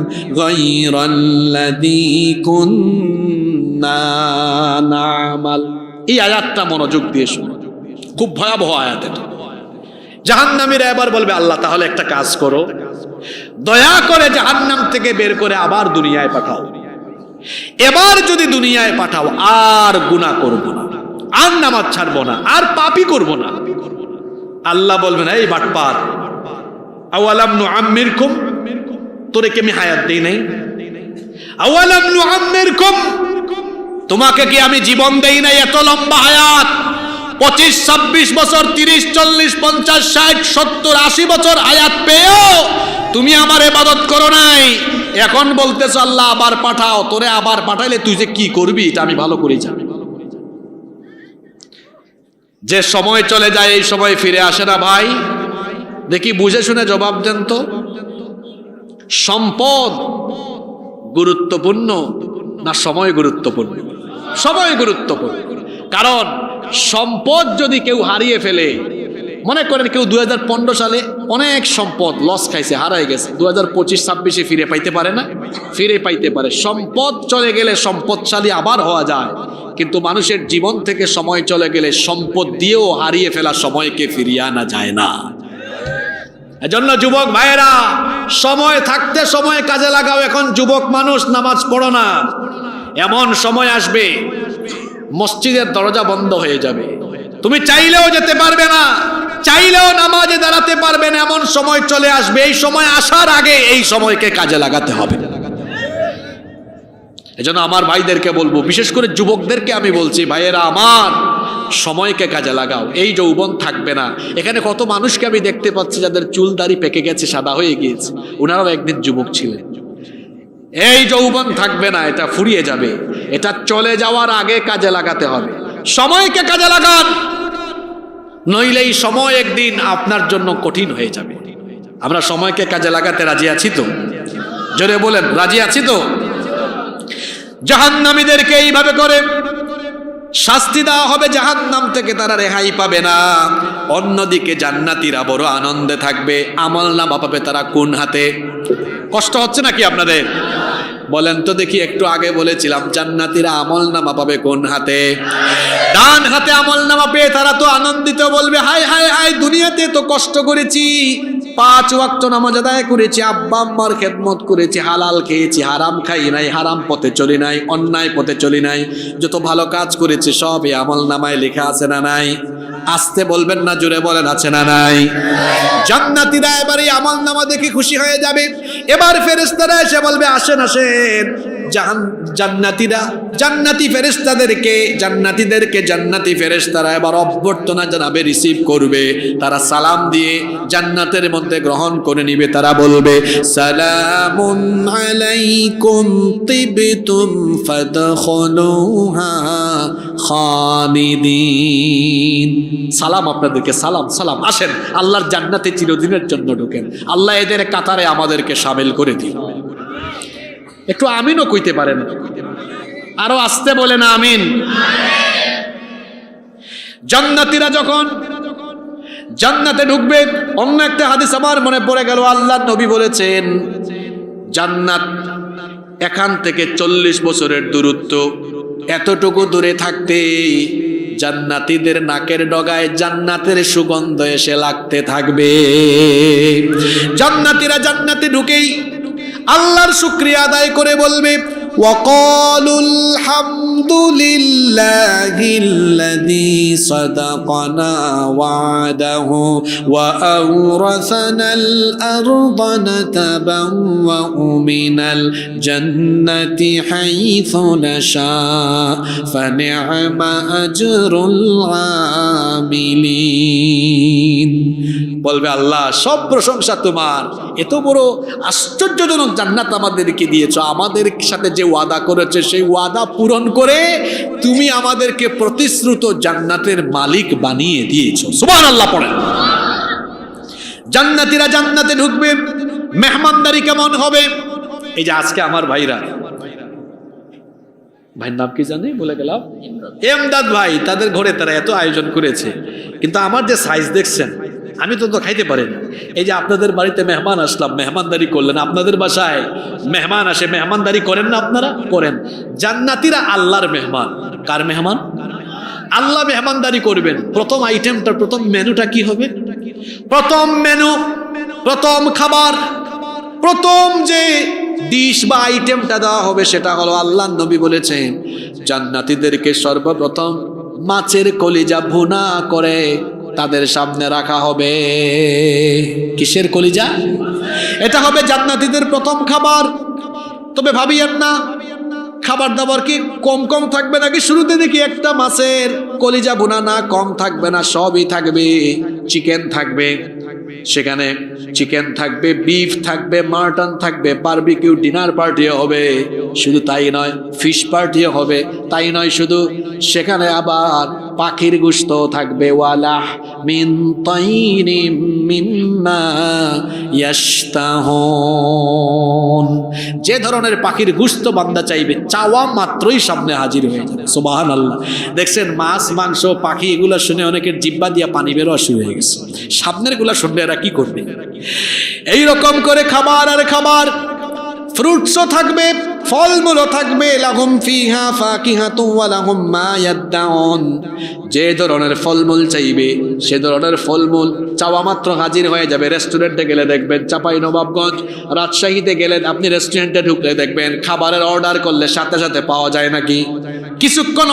গায়রাল্লাযী কুন্না না'মাল। এই আয়াতটা মনোযোগ দিয়ে শুনুন, খুব ভয়াবহ আয়াত এটা। জাহান্নামীরা এবার বলবে আল্লাহ তাহলে একটা কাজ করো, দয়া করে জাহান্নাম থেকে বের করে আবার দুনিয়ায় পাঠাও। এবার যদি দুনিয়ায় পাঠাও আর গুনাহ করব না, আর নামাজ ছাড়বো না, আর পাপই করব না। আল্লাহ বলবেন এই বাটপার, আওয়ালাম নুআম্মিরকুম, তোরে কি আমি হায়াত দেই নাই? আওয়ালাম নুআম্মিরকুম, তোমাকে কি আমি জীবন দেই নাই? এত লম্বা হায়াত, 25, 26 বছর, 30, 40, 50, 60, 70, 80 বছর হায়াত পেয়েও তুমি আমার ইবাদত করো নাই। এখন বলতেছ আল্লাহ আবার পাঠাও। তোরে আবার পাঠাইলে তুই যে কি করবি এটা আমি ভালো করেই জানি। যে সময় চলে যায় এই সময় ফিরে আসে না ভাই। দেখি বুঝে শুনে জবাব দেন তো, সম্পদ গুরুত্বপূর্ণ না সময় গুরুত্বপূর্ণ? সময় গুরুত্বপূর্ণ। কারণ সম্পদ যদি কেউ হারিয়ে ফেলে, মনে করেন কেউ 2015 সালে অনেক সম্পদ লস খাইছে, হারাই গেছে, 2025-26 ফিরে পাইতে পারে না? ফিরে পাইতে পারে। সম্পদ চলে গেলে সম্পদশালী আবার হওয়া যায়, কিন্তু মানুষের জীবন থেকে সময় চলে গেলে সম্পদ দিয়েও হারিয়ে ফেলা সময়কে ফিরিয়ে আনা যায় না। এজন্য যুবক ভাইয়েরা, সময় থাকতে সময় কাজে লাগাও। এখন যুবক মানুষ নামাজ পড়ো না, এমন সময় আসবে মসজিদের দরজা বন্ধ হয়ে যাবে, তুমি চাইলেও যেতে পারবে না, চাইলেও নামাজে দাঁড়াতে পারবে না, এমন সময় চলে আসবে। এই সময় আসার আগে এই সময়কে কাজে লাগাতে হবে। এজন্য আমার ভাইদেরকে বলবো, বিশেষ করে যুবকদেরকে আমি বলছি, ভাইয়েরা আমার, সময়কে কাজে লাগাও। এই যৌবন থাকবে না। এখানে কত মানুষকে আমি দেখতে পাচ্ছি যাদের চুল দাড়ি পেকে গেছে, সাদা হয়ে গিয়েছে, ওনারাও একদিন যুবক ছিলেন। এই যৌবন থাকবে না, এটা ফুরিয়ে যাবে। এটা চলে যাওয়ার আগে কাজে লাগাতে হবে। সময়কে কাজে লাগান, নইলে এই সময় একদিন আপনার জন্য কঠিন হয়ে যাবে। আমরা সময়কে কাজে লাগাতে রাজি আছি তো? জোরে বলেন, রাজি আছি তো? জাহান্নামীদেরকে এইভাবে করে শাস্তি দেওয়া হবে, জাহান্নাম থেকে তারা রেহাই পাবে না। অন্যদিকে জান্নাতীরা বড় আনন্দে থাকবে, আমলনামা পাবে তারা কোন হাতে? কষ্ট হচ্ছে নাকি আপনাদের? বলেন তো দেখি। একটু আগে বলেছিলাম জান্নাতীরা আমলনামা পাবে কোন হাতে? ডান হাতে আমলনামা পেয়ে তারা তো আনন্দিত, বলবে হায় হায় হায়, দুনিয়াতে তো কষ্ট করেছি, 5 ওয়াক্ত নামাজ আদায় করেছি, আব্বা আম্মার খেদমত করেছি, হালাল খেয়েছি, হারাম খাই নাই, হারাম পথে চলি নাই, অন্যায় পথে চলি নাই, যত ভালো কাজ করেছি সব এই আমলনামায় লেখা আছে না নাই? আসতে বলবেন না, জোরে বলেন, আছে না নাই? জান্নাতীরা এবার এই আমলনামা দেখে খুশি হয়ে যাবে। এবার ফেরেশতারা এসে বলবে আসেন আসেন। জান্নাতীরা জান্নাতি ফেরেশতাদেরকে, জান্নাতি ফেরেশতারা এবার অভ্যর্থনা জানাবে, রিসিভ করবে। তারা সালাম দিয়ে জান্নাতের মধ্যে গ্রহণ করে নিবে। তারা বলবে সালামুন আলাইকুম তিবতুম ফাদখুলুহা খালিদিন। সালাম আপনাদেরকে, সালাম সালাম, আসেন আল্লাহর জান্নাতে চিরদিনের জন্য ঢোকেন। আল্লাহ এদের কাতারে আমাদেরকে শামিল করে দিন। একটু আমিনও কইতে পারেন, আরো আসতে বলেন আমিন। জান্নাতীরা যখন জান্নাতে ঢুকবে, অন্য একটা হাদিস আমার মনে পড়ে গেল, আল্লাহর নবী বলেছেন জান্নাত এখান থেকে 40 বছরের দূরত্ব। এতটুকু দূরে থাকতে জান্নাতীদের নাকের ডগায় জান্নাতের সুগন্ধ এসে লাগতে থাকবে। জান্নাতীরা জান্নাতে ঢুকেই আল্লাহর শুকরিয়া আদায় করে বলবে ওয়াকালুল হামদুলিল্লাহিল্লাযী সাদাকানা ওয়াদাহু ওয়া আওরাসানাল আরদা নাতাবাওয়াউ মিনাল জান্নাতি হাইথু নাশা ফানি'মা আজরুল আমিলিন। বলবে আল্লাহ সব প্রশংসা তোমার, এত বড় আশ্চর্যজনক জান্নাত আমাদেরকে দিয়েছো, আমাদের সাথে যে ওয়াদা করেছে সেই ওয়াদা পূরণ করে তুমি আমাদেরকে প্রতিশ্রুত জান্নাতের মালিক বানিয়ে দিয়েছো। সুবহানাল্লাহ পড়েন। জান্নাতীরা জান্নাতে ঢুকবে, মেহমানদারি কেমন হবে? এই যে আজকে আমার ভাইয়ের নাম কি জানি বলে গেলাম, এমদাদ ভাই, তাদের ঘরে তারা এত আয়োজন করেছে, কিন্তু আমার যে সাইজ দেখছেন আমি তো খাইতে পারি না। এই যে আপনাদের বাড়িতে মেহমান আসলাম, মেহমানদারি করলেন, আপনাদের বাসায় মেহমান আসে, মেহমানদারি করেন না আপনারা? করেন। জান্নাতীরা আল্লাহর মেহমান। কার মেহমান? আল্লাহ মেহমানদারি করবেন। প্রথম আইটেমটা, প্রথম মেনুটা কি হবে? প্রথম মেনু, প্রথম খাবার, প্রথম যে ডিশ বা আইটেমটা দেওয়া হবে সেটা হলো, আল্লাহর নবী বলেছেন জান্নাতীদেরকে সর্বপ্রথম মাছের কলিজা ভুনা করে তাদের সামনে রাখা হবে। কিসের কলিজা? এটা হবে জান্নাতীদের প্রথম খাবার। তবে ভাবিয়েন না খাবার দাবার কি কম কম থাকবে নাকি? শুরুতে দেখি একটা মাছের কলিজা ভুনা, না কম থাকবে না, সবই থাকবে। চিকেন থাকবে, সেখানে চিকেন থাকবে, বিফ থাকবে, মাটন থাকবে, বারবিকিউ ডিনার পার্টিও হবে। শুধু তাই নয়, ফিশ পার্টিও হবে। তাই নয় শুধু, সেখানে আবার পাখির গোশত থাকবে, ওয়ালাহ মিন তাইরিম মিম্মা ইয়াশতাহুন। যে ধরনের পাখির গোশত বান্দা চাইবে, চাওয়া মাত্রই সামনে হাজির হয়ে যাবে। সুবহানাল্লাহ। দেখছেন মাছ মাংস পাখি এগুলো শুনে অনেকের জিহ্বা দিয়া পানি বেরোয়া শুরু হয়ে গেছে। সামনের গুলা শুনলে এরা কি করবে? এইরকম করে খাবার আর খাবার, ফ্রুটসও থাকবে, ফলমূলও থাকবে, লাহুম ফিহা ফাকিহাতুন ওয়া লাহুম মা ইয়াদউন। যে ধরনের ফলমূল চাইবে সে ধরনের ফলমূল চাওয়া মাত্র হাজির হয়ে যাবে। রেস্টুরেন্টে গেলে দেখবেন, চাঁপাইনবাবগঞ্জ রাজশাহীতে গেলে আপনি রেস্টুরেন্টে ঢুকলে দেখবেন খাবারের অর্ডার করলে সাথে সাথে পাওয়া যায় নাকি? কিছুক্ষণ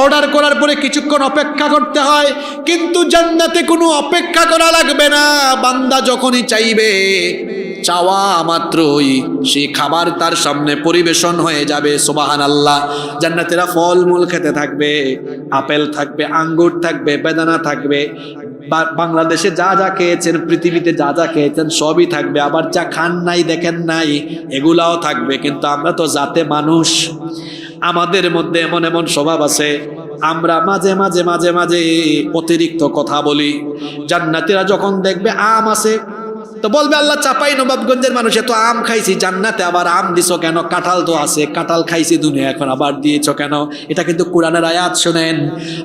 অর্ডার করার পরে কিছুক্ষণ অপেক্ষা করতে হয়, কিন্তু জান্নাতে কোনো অপেক্ষা করা লাগবে না। বান্দা যখনই চাইবে, চাওয়া মাত্রই সেই খাবার তার সামনে পরিবেশন হয়ে যাবে। সুবহানাল্লাহ। জান্নাতীরা ফলমূল খেতে থাকবে, আপেল থাকবে, আঙ্গুর থাকবে, বেদানা থাকবে। বাংলাদেশে যা যা খেয়েছেন, পৃথিবীতে যা যা খেয়েছেন সবই থাকবে। আবার যা খান নাই, দেখেন নাই, এগুলাও থাকবে। কিন্তু আমরা তো জাতে মানুষ, আমাদের মধ্যে এমন এমন স্বভাব আছে, আমরা মাঝে মাঝে মাঝে মাঝে অতিরিক্ত কথা বলি। জান্নাতীরা যখন দেখবে আম আছে তো বলবে, আল্লাহ চাঁপাইনবাবগঞ্জের মানুষ এত আম খাইছি, জান্নাতে আবার আম দিছো কেন? কাঁঠাল তো আছে, কাঁঠাল খাইছি দুনিয়া, এখন আবার দিয়েছো কেন? এটা কিন্তু কোরআনের আয়াত। শুনেন,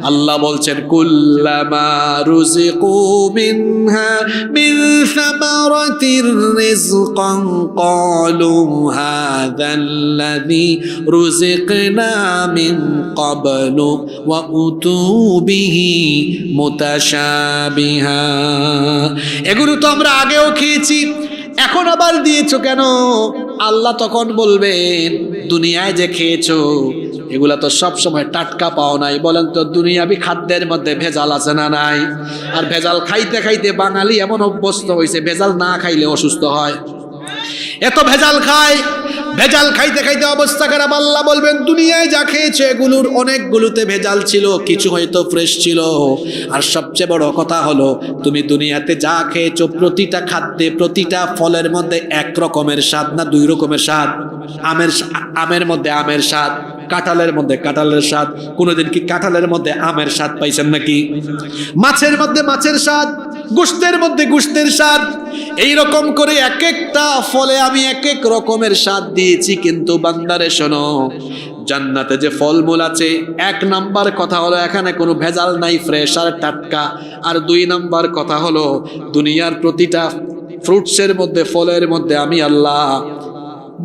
আল্লাহ বলছেন, কুল্লামা রুজিকু মিনহা মিন সামারাতির রিজকান ক্বালু হাযাল্লাযী রুজিকনা মিন ক্বাবলু ওয়া উতু বিহি মুতাশাবিহা। এগুলো তো আমরা আগেও খেয়েছি, এখন আবার দিয়েছো কেন? আল্লাহ তখন বলবেন, দুনিয়ায় যে খেয়েছো এগুলা তো সব সময় টাটকা পাও নাই। বলেন তো, দুনিয়াবি খাদ্যের মধ্যে ভেজাল আছে না নাই? আর ভেজাল খাইতে খাইতে বাঙালি এমন অভ্যস্ত হয়েছে, ভেজাল না খাইলে অসুস্থ হয়। এত ভেজাল খায়, ভেজাল খাইতে খাইতে অবস্থা খারাপ। আল্লাহ বলবেন, দুনিয়ায় যা খেয়েছে এগুলোর অনেকগুলোতে ভেজাল ছিল, কিছু হয়তো ফ্রেশ ছিল। আর সবচেয়ে বড় কথা হলো, তুমি দুনিয়াতে যা খেয়েছো প্রতিটা খাদ্যে, প্রতিটা ফলের মধ্যে এক রকমের স্বাদ না দুই রকমের স্বাদ? আমের মধ্যে আমের স্বাদ, কাঁঠালের মধ্যে কাঁঠালের স্বাদ। কোনোদিন কি কাঁঠালের মধ্যে আমের স্বাদ পাইছেন নাকি? মাছের মধ্যে মাছের স্বাদ, গোশতের মধ্যে গোশতের স্বাদ। এইরকম করে এক একটা ফলে আমি এক এক রকমের স্বাদ দিয়েছি। কিন্তু বান্দারে শোনো, জান্নাতে যে ফলমূল আছে, এক নাম্বার কথা হলো এখানে কোনো ভেজাল নাই, ফ্রেশ আর টাটকা। আর দুই নাম্বার কথা হলো, দুনিয়ার প্রতিটা ফ্রুটসের মধ্যে, ফলের মধ্যে আমি আল্লাহ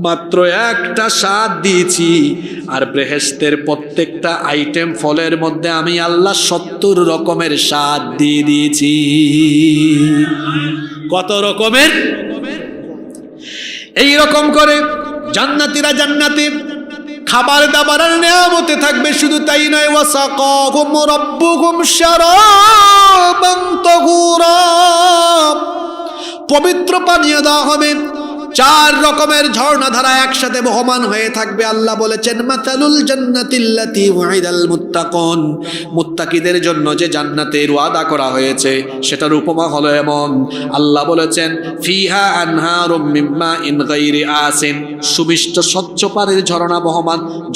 মাত্র একটা স্বাদ দিয়েছি। আর বেহেশতের প্রত্যেকটা আইটেম ফলের মধ্যে আমি আল্লাহ 70 রকমের স্বাদ দিয়ে দিয়েছি। কত রকমের? এই রকম করে জান্নাতীরা জান্নাতে খাবার দাবারের নিয়ামতে থাকবে। শুধু তাই নয়, ওয়াসাকাহুম রাব্বুহুম শারাবান তাহুরা, পবিত্র পানীয় দেওয়া হবে। 4 রকমের ঝর্ণাধারা একসাথে বহমান হয়ে থাকবে। আল্লাহ বলেছেন, মাতালুল জান্নাতিল্লাতী ওয়াইদাল মুত্তাকুন, মুত্তাকিদের জন্য যে জান্নাতের ওয়াদা করা হয়েছে সেটার উপমা হলো এমন। আল্লাহ বলেছেন, ফিহা আনহারুম মিন মাইন গায়রি আসিন, সুমিষ্ট স্বচ্ছ পানির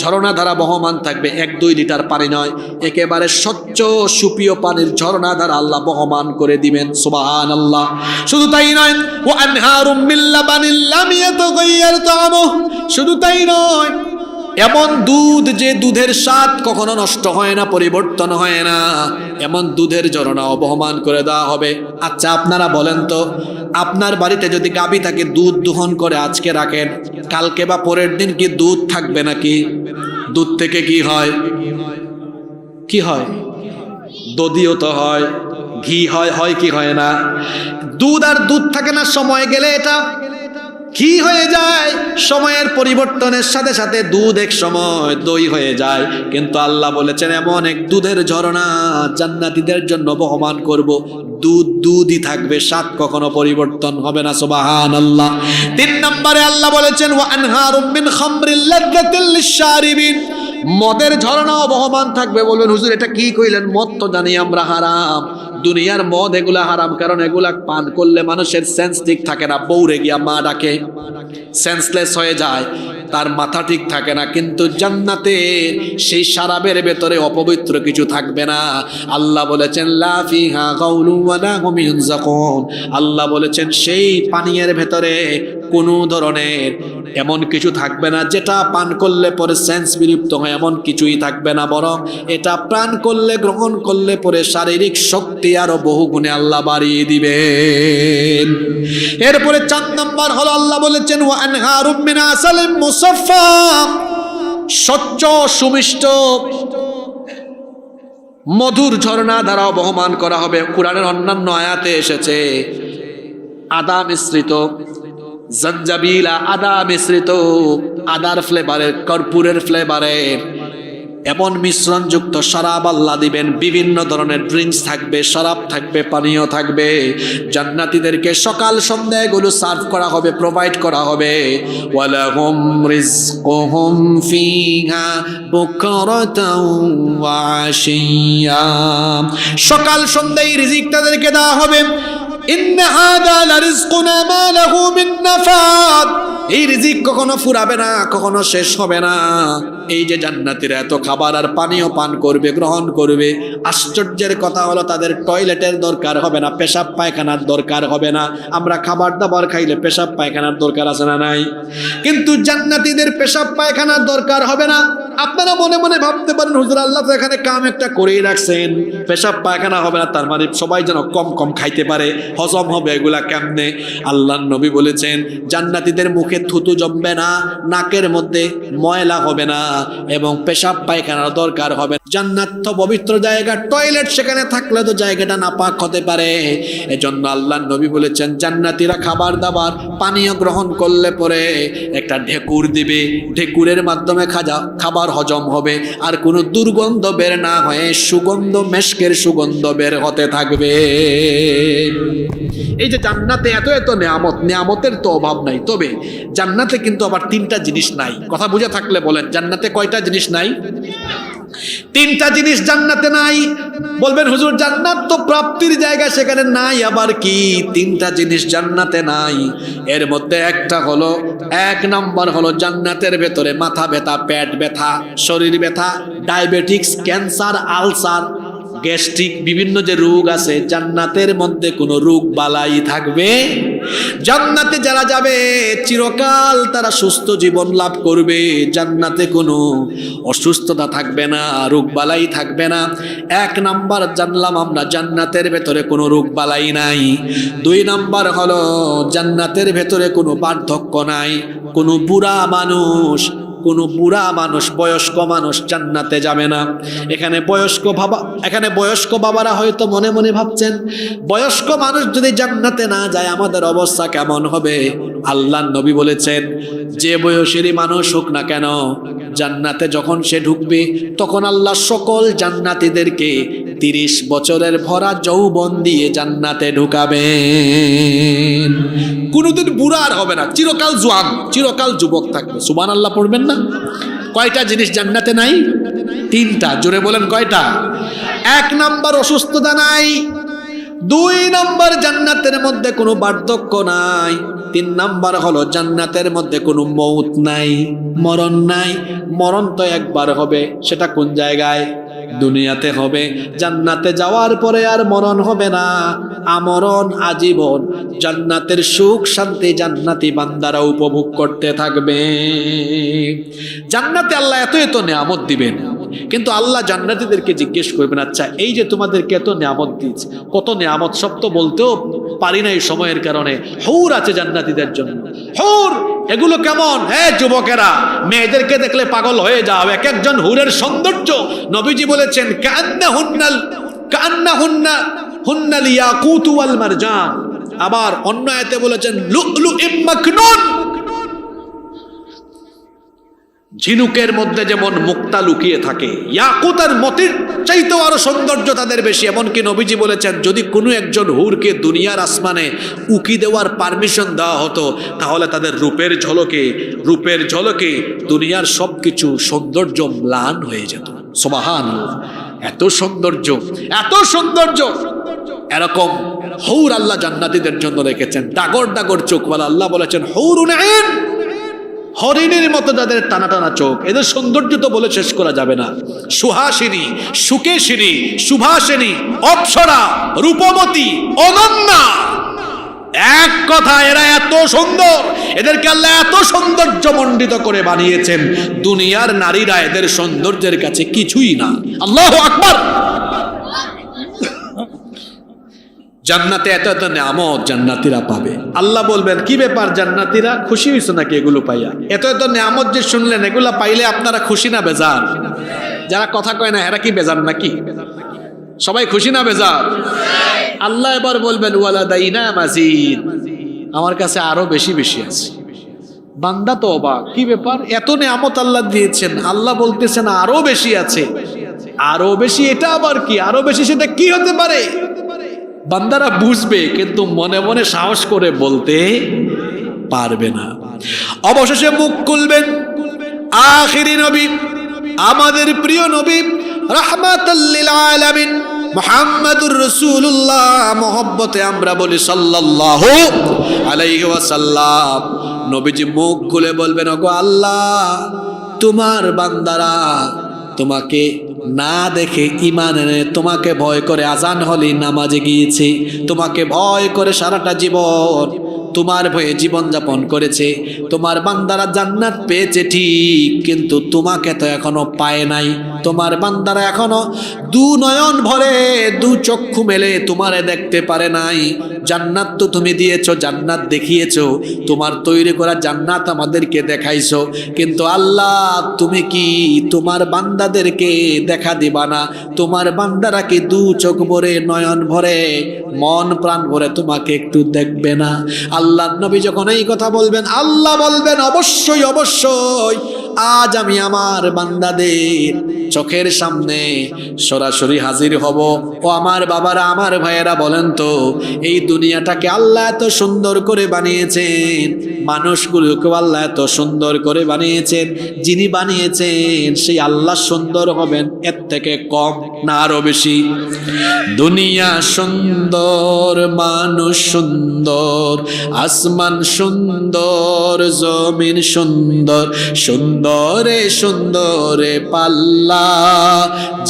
ঝর্ণাধারা বহমান থাকবে। 1-2 লিটার পানি নয়, একেবারে স্বচ্ছ সুপীয় পানির ঝর্ণাধারা আল্লাহ বহমান করে দিবেন। সুবহানাল্লাহ। শুধু তাই নয়, ওয়া আনহারুম মিন লাবানিল লাম ইয়াতাগায়্যার তা'আমুহু, শুধু তাই নয়, এমন দুধ যে দুধের স্বাদ কখনো নষ্ট হয় না, পরিবর্তন হয় না, এমন দুধের ঝরনা বহমান করে দেওয়া হবে। আচ্ছা আপনারা বলেন তো, আপনার বাড়িতে যদি গাভী থাকে, দুধ দোহন করে আজকে রাখেন, কালকে বা পরের দিন কি দুধ থাকবে নাকি? দুধ থেকে কি হয়? কি হয়? দধিও তো হয়, ঘি হয়, হয় কি হয় না? দুধ আর দুধ থাকে না, সময় গেলে এটা ঘি হয়ে যায়। সময়ের পরিবর্তনের সাথে সাথে দুধ এক সময় দই হয়ে যায়। কিন্তু আল্লাহ বলেছেন, এমন এক দুধের ঝরনা জান্নাতীদের জন্য বহমান করব, দুধ দুধই থাকবে, স্বাদ কখনো পরিবর্তন হবে না। সুবহানাল্লাহ। 3 নম্বরে আল্লাহ বলেছেন, ওয়া আনহারুম মিন খামরিল লাযযাতিল লিশশারিবিন, মদের ঝরনাও বহমান থাকবে। বলবেন হুজুর এটা কি কইলেন? মদ তো জানি আমরা হারাম। দুনিয়ার মদ এগুলা হারাম, কারণ এগুলা পান করলে মানুষের সেন্স ঠিক থাকে না, বউরে গিয়া মা ডাকে, সেন্সলেস হয়ে যায়, তার মাথা ঠিক থাকে না। কিন্তু জান্নাতে সেই শরাবের ভেতরে অপবিত্র কিছু থাকবে না। আল্লাহ বলেছেন লা ফিহা গাউলু ওয়ালা হুম ইউনজাকুন, আল্লাহ বলেছেন সেই পানীয়ের ভেতরে কোনো ধরনের এমন কিছু থাকবে না যেটা পান করলে পরে সেন্স বিলুপ্ত হয়, এমন কিছুই থাকবে না, বরং এটা পান করলে, গ্রহণ করলে পরে শারীরিক শক্তি আরো বহু গুণে আল্লাহ বাড়িয়ে দিবেন। এরপরে 4 নম্বর হলো আল্লাহ বলেছেন ওয়া আনহারুম মিন আসালিম মুসাফফা, স্বচ্ছ সুমিষ্ট মধুর ঝর্ণা দ্বারা বহমান করা হবে। কুরআনের অন্যান্য আয়াতে এসেছে আদা মিশ্রিত, জঞ্জাবিলা আদা মিশ্রিত, আদার ফ্লেভারের, কর্পূরের ফ্লেভারের এমন মিশ্রণযুক্ত শরাব আল্লাহ দিবেন। বিভিন্ন ধরনের ড্রিঙ্কস থাকবে, শরাব থাকবে, পানীয় থাকবে। জান্নাতীদেরকে সকাল সন্ধ্যা এগুলো সার্ভ করা হবে, প্রোভাইড করা হবে। ওয়ালাহুম রিজকুহুম ফিহা বুকরাতাও ওয়া আশিয়া, সকাল সন্ধ্যা এই রিজিক তাদেরকে দেওয়া হবে। ইন্না হাযা লারিজকুনা মা লাহু মিন নাফাদ, এই রিজিক কখনো ফুরাবে না, কখনো শেষ হবে না। এই যে জান্নাতীরা এত খাবার আর পানীয় পান করবে, গ্রহণ করবে, আশ্চর্যের কথা হলো তাদের টয়লেটের দরকার হবে না, পেশাব পায়খানার দরকার হবে না। আমরা খাবার দাবার খাইলে পেশাব পায়খানার দরকার আছে না নাই? কিন্তু জান্নাতীদের পেশাব পায়খানার দরকার হবে না। আপনারা মনে মনে ভাবতে পারেন হুজুর আল্লাহ তো এখানে কাম একটা করেই রাখছেন, পেশাব পায়খানা হবে না, তার মানে সবাই যেন কম কম খাইতে পারে, হজম হবে, এগুলা কেমনে? আল্লাহর নবী বলেছেন জান্নাতীদের মুখে থুতু জমবে না, নাকের মধ্যে ময়লা হবে না, এবং পেশাব পায়খানার দরকার হবে। জান্নাত তো পবিত্র জায়গা, টয়লেট সেখানে থাকলে তো জায়গাটা নাপাক হতে পারে। এজন্য আল্লাহর নবী বলেছেন জান্নাতীরা খাবার দাবার পানীয় গ্রহণ করলে পরে একটা ঢেকুর দিবে, ঢেকুরের মাধ্যমে খাবার হজম হবে, আর কোনো দুর্গন্ধ বের না হয়ে সুগন্ধ, মেশকের সুগন্ধ বের হতে থাকবে। এই যে জান্নাতে এত এত নেয়ামত, নেয়ামতের তো অভাব নাই। তবে জান্নাতে কিন্তু আবার 3টা জিনিস নাই। কথা বুঝে থাকলে বলেন জান্নাতে কয়টা জিনিস নাই? 3টা জিনিস জান্নাতে নাই। বলবেন হুজুর জান্নাত তো প্রাপ্তির জায়গা, সেখানে নাই আবার কি? 3টা জিনিস জান্নাতে নাই। এর মধ্যে একটা হলো, 1 নম্বর হলো জান্নাতের ভেতরে মাথা ব্যথা, পেট ব্যথা, শরীর ব্যথা, ডায়াবেটিক্স, ক্যান্সার, আলসার, গ্যাস্ট্রিক, বিভিন্ন যে রোগ আছে, জান্নাতের মধ্যে কোনো রোগ বালাই থাকবে। জান্নাতে যারা যাবে চিরকাল তারা সুস্থ জীবন লাভ করবে। জান্নাতে কোনো অসুস্থতা থাকবে না, রোগ বালাই থাকবে না। 1 নাম্বার জানলাম আমরা জান্নাতের ভেতরে কোনো রোগ বালাই নাই। 2 নাম্বার হলো জান্নাতের ভেতরে কোনো বার্ধক্য নাই। কোনো বুড়া মানুষ, বয়স্ক মানুষ জান্নাতে যাবে না। এখানে বয়স্ক বাবারা হয়তো মনে মনে ভাবছেন বয়স্ক মানুষ যদি জান্নাতে না যায় আমাদের অবস্থা কেমন হবে? আল্লাহর নবী বলেছেন যে বয়সেরই মানুষ হোক না কেন, জান্নাতে যখন সে ঢুকবে তখন আল্লাহ সকল জান্নাতীদেরকে 30 বছরের ভরা যৌবন দিয়ে জান্নাতে ঢুকাবেন। কোনোদিন বুড়া আর হবে না, চিরকাল জোয়ান, চিরকাল যুবক থাকবে। সুবহানাল্লাহ পড়বেন না? কয়টা জিনিস জান্নাতে নাই? 3টা। জোরে বলেন কয়টা? 1 নাম্বার অসুস্থতা নাই। 2 নাম্বার জান্নাতের মধ্যে কোনো বার্ধক্য নাই। 3 নাম্বার হলো জান্নাতের মধ্যে কোনো মৌত নাই, মরণ নাই। মরণ তো একবার হবে, সেটা কোন জায়গায়? দুনিয়াতে হবে। জান্নাতে যাওয়ার পরে আর মরণ হবে না, আমরণ আজীবন জান্নাতের সুখ শান্তি জান্নাতি বান্দারা উপভোগ করতে থাকবে। জান্নাতে আল্লাহ এত এত নেয়ামত দিবেন, কিন্তু আল্লাহ জান্নাতীদেরকে জিজ্ঞেস করবেন আচ্ছা এই যে তোমাদেরকে এত নেয়ামত দিয়েছে, কত নেয়ামত সব তো বলতেও পারি না এই সময়ের কারণে। হুর আছে জান্নাতীদের জন্য, হুর। এগুলো কেমন? হ্যাঁ যুবকেরা, মেয়েদেরকে দেখলে পাগল হয়ে যাও। এক একজন হুরের সৌন্দর্য নবীজি বলেছেন কান্নাহুন্নাল ইয়াকুতু ওয়াল মারজান। আবার অন্য আয়াতে বলেছেন লুলুইম মাকনুন। ঝিনুকের মধ্যে যেমন মুক্তা লুকিয়ে থাকে, ইয়াকুত আর মতির চাইতেও আরো সৌন্দর্য তাদের বেশি। এমনকি নবীজি বলেছেন যদি কোনো একজন হুরকে দুনিয়ার আসমানে উকি দেওয়ার পারমিশন দেওয়া হতো তাহলে তাদের রূপের ঝলকে দুনিয়ার সবকিছু সৌন্দর্য ম্লান হয়ে যেত। সুবহানাল্লাহ, এত সৌন্দর্য, এত সৌন্দর্য। এরকম হৌর আল্লাহ জান্নাতীদের জন্য রেখেছেন, ডাগর ডাগর চোখওয়ালা। আল্লাহ বলেছেন হৌরুন আইন, হরিণের মতো যাদের টানা টানা চোখ, এদের সৌন্দর্য তো বলে শেষ করা যাবে না। সুহাসিনী, সুকেশিনী, সুভাষিনী, অপ্সরা, রূপবতী, অনন্যা, এক কথা এরা এত সুন্দর, এদেরকে আল্লাহ এত সৌন্দর্য মণ্ডিত করে বানিয়েছেন, দুনিয়ার নারীরা এদের সৌন্দর্যের কাছে কিছুই না। আল্লাহু আকবার। জান্নাতে এত এত নিয়ামত জান্নাতীরা পাবে। আল্লাহ বলবেন কি ব্যাপার জান্নাতীরা, খুশি হইছো নাকি এগুলো পাইয়া? এত এত নিয়ামত যে শুনলেন, এগুলা পাইলে আপনারা খুশি না বেজার? যারা কথা কয় না এরা কি বেজার নাকি? সবাই খুশি না বেজার? আল্লাহ এবার বলবেন ওয়ালাদাইনা মাজিদ, আমার কাছে আরো বেশি বেশি আছে। বান্দা তো অবাক, কি ব্যাপার, এত নিয়ামত আল্লাহ দিয়েছেন, আল্লাহ বলতেছেন আরো বেশি আছে। আরো বেশি এটা আবার কি? আরো বেশি সেটা কি হতে পারে? বান্দারা বুঝবে কিন্তু মনে মনে সাহস করে বলতে পারবে না। অবশেষে মুখ খুলবেন আখিরি নবী, আমাদের প্রিয় নবী রাহমাতাল লিল আলামিন মুহাম্মাদুর রাসূলুল্লাহ, মহব্বতে আমরা বলি সাল্লাল্লাহু আলাইহি ওয়াসাল্লাম। নবীজি মুখ খুলে বলবেন ওগো আল্লাহ, তোমার বান্দারা তোমাকে না দেখে ঈমান এনে তোমাকে ভয় করে আজান হলে নামাজে গিয়েছে, তোমাকে ভয় করে সারাটা জীবন তোমার ভয়ে জীবন যাপন করেছে। তোমার বান্দারা জান্নাত পেয়েছে ঠিক, কিন্তু তোমাকে তো এখনো পায় নাই। তোমার বান্দারা এখনো দু নয়ন ভরে, দু চক্ষু মেলে তোমারে দেখতে পারে নাই। জান্নাত তো তুমি দিয়েছো, জান্নাত দেখিয়েছো, তোমার তৈরি করা জান্নাত আমাদেরকে দেখাইছো, কিন্তু আল্লাহ তুমি কি তোমার বান্দাদেরকে দেখা দিবা না? তোমার বান্দারা কি দু চোখ ভরে, নয়ন ভরে, মন প্রাণ ভরে তোমাকে একটু দেখবে না? আল্লাহ নবী যখন এই কথা বলবেন, আল্লাহ বলবেন অবশ্যই অবশ্যই আজ আমি আমার বান্দাদের চোখের সামনে সরাসরি হাজির হব। ও আমার বাবারা, আমার ভাইয়েরা, বলেন তো এই দুনিয়াটাকে আল্লাহ এত সুন্দর করে বানিয়েছেন, মানুষগুলোকে আল্লাহ এত সুন্দর করে বানিয়েছেন, যিনি বানিয়েছেন সেই আল্লাহ সুন্দর হবেন এর থেকে কম না আরো বেশি? দুনিয়া সুন্দর, মানুষ সুন্দর, আসমান সুন্দর, জমিন সুন্দর, সুন্দরে সুন্দরে পাল্লা,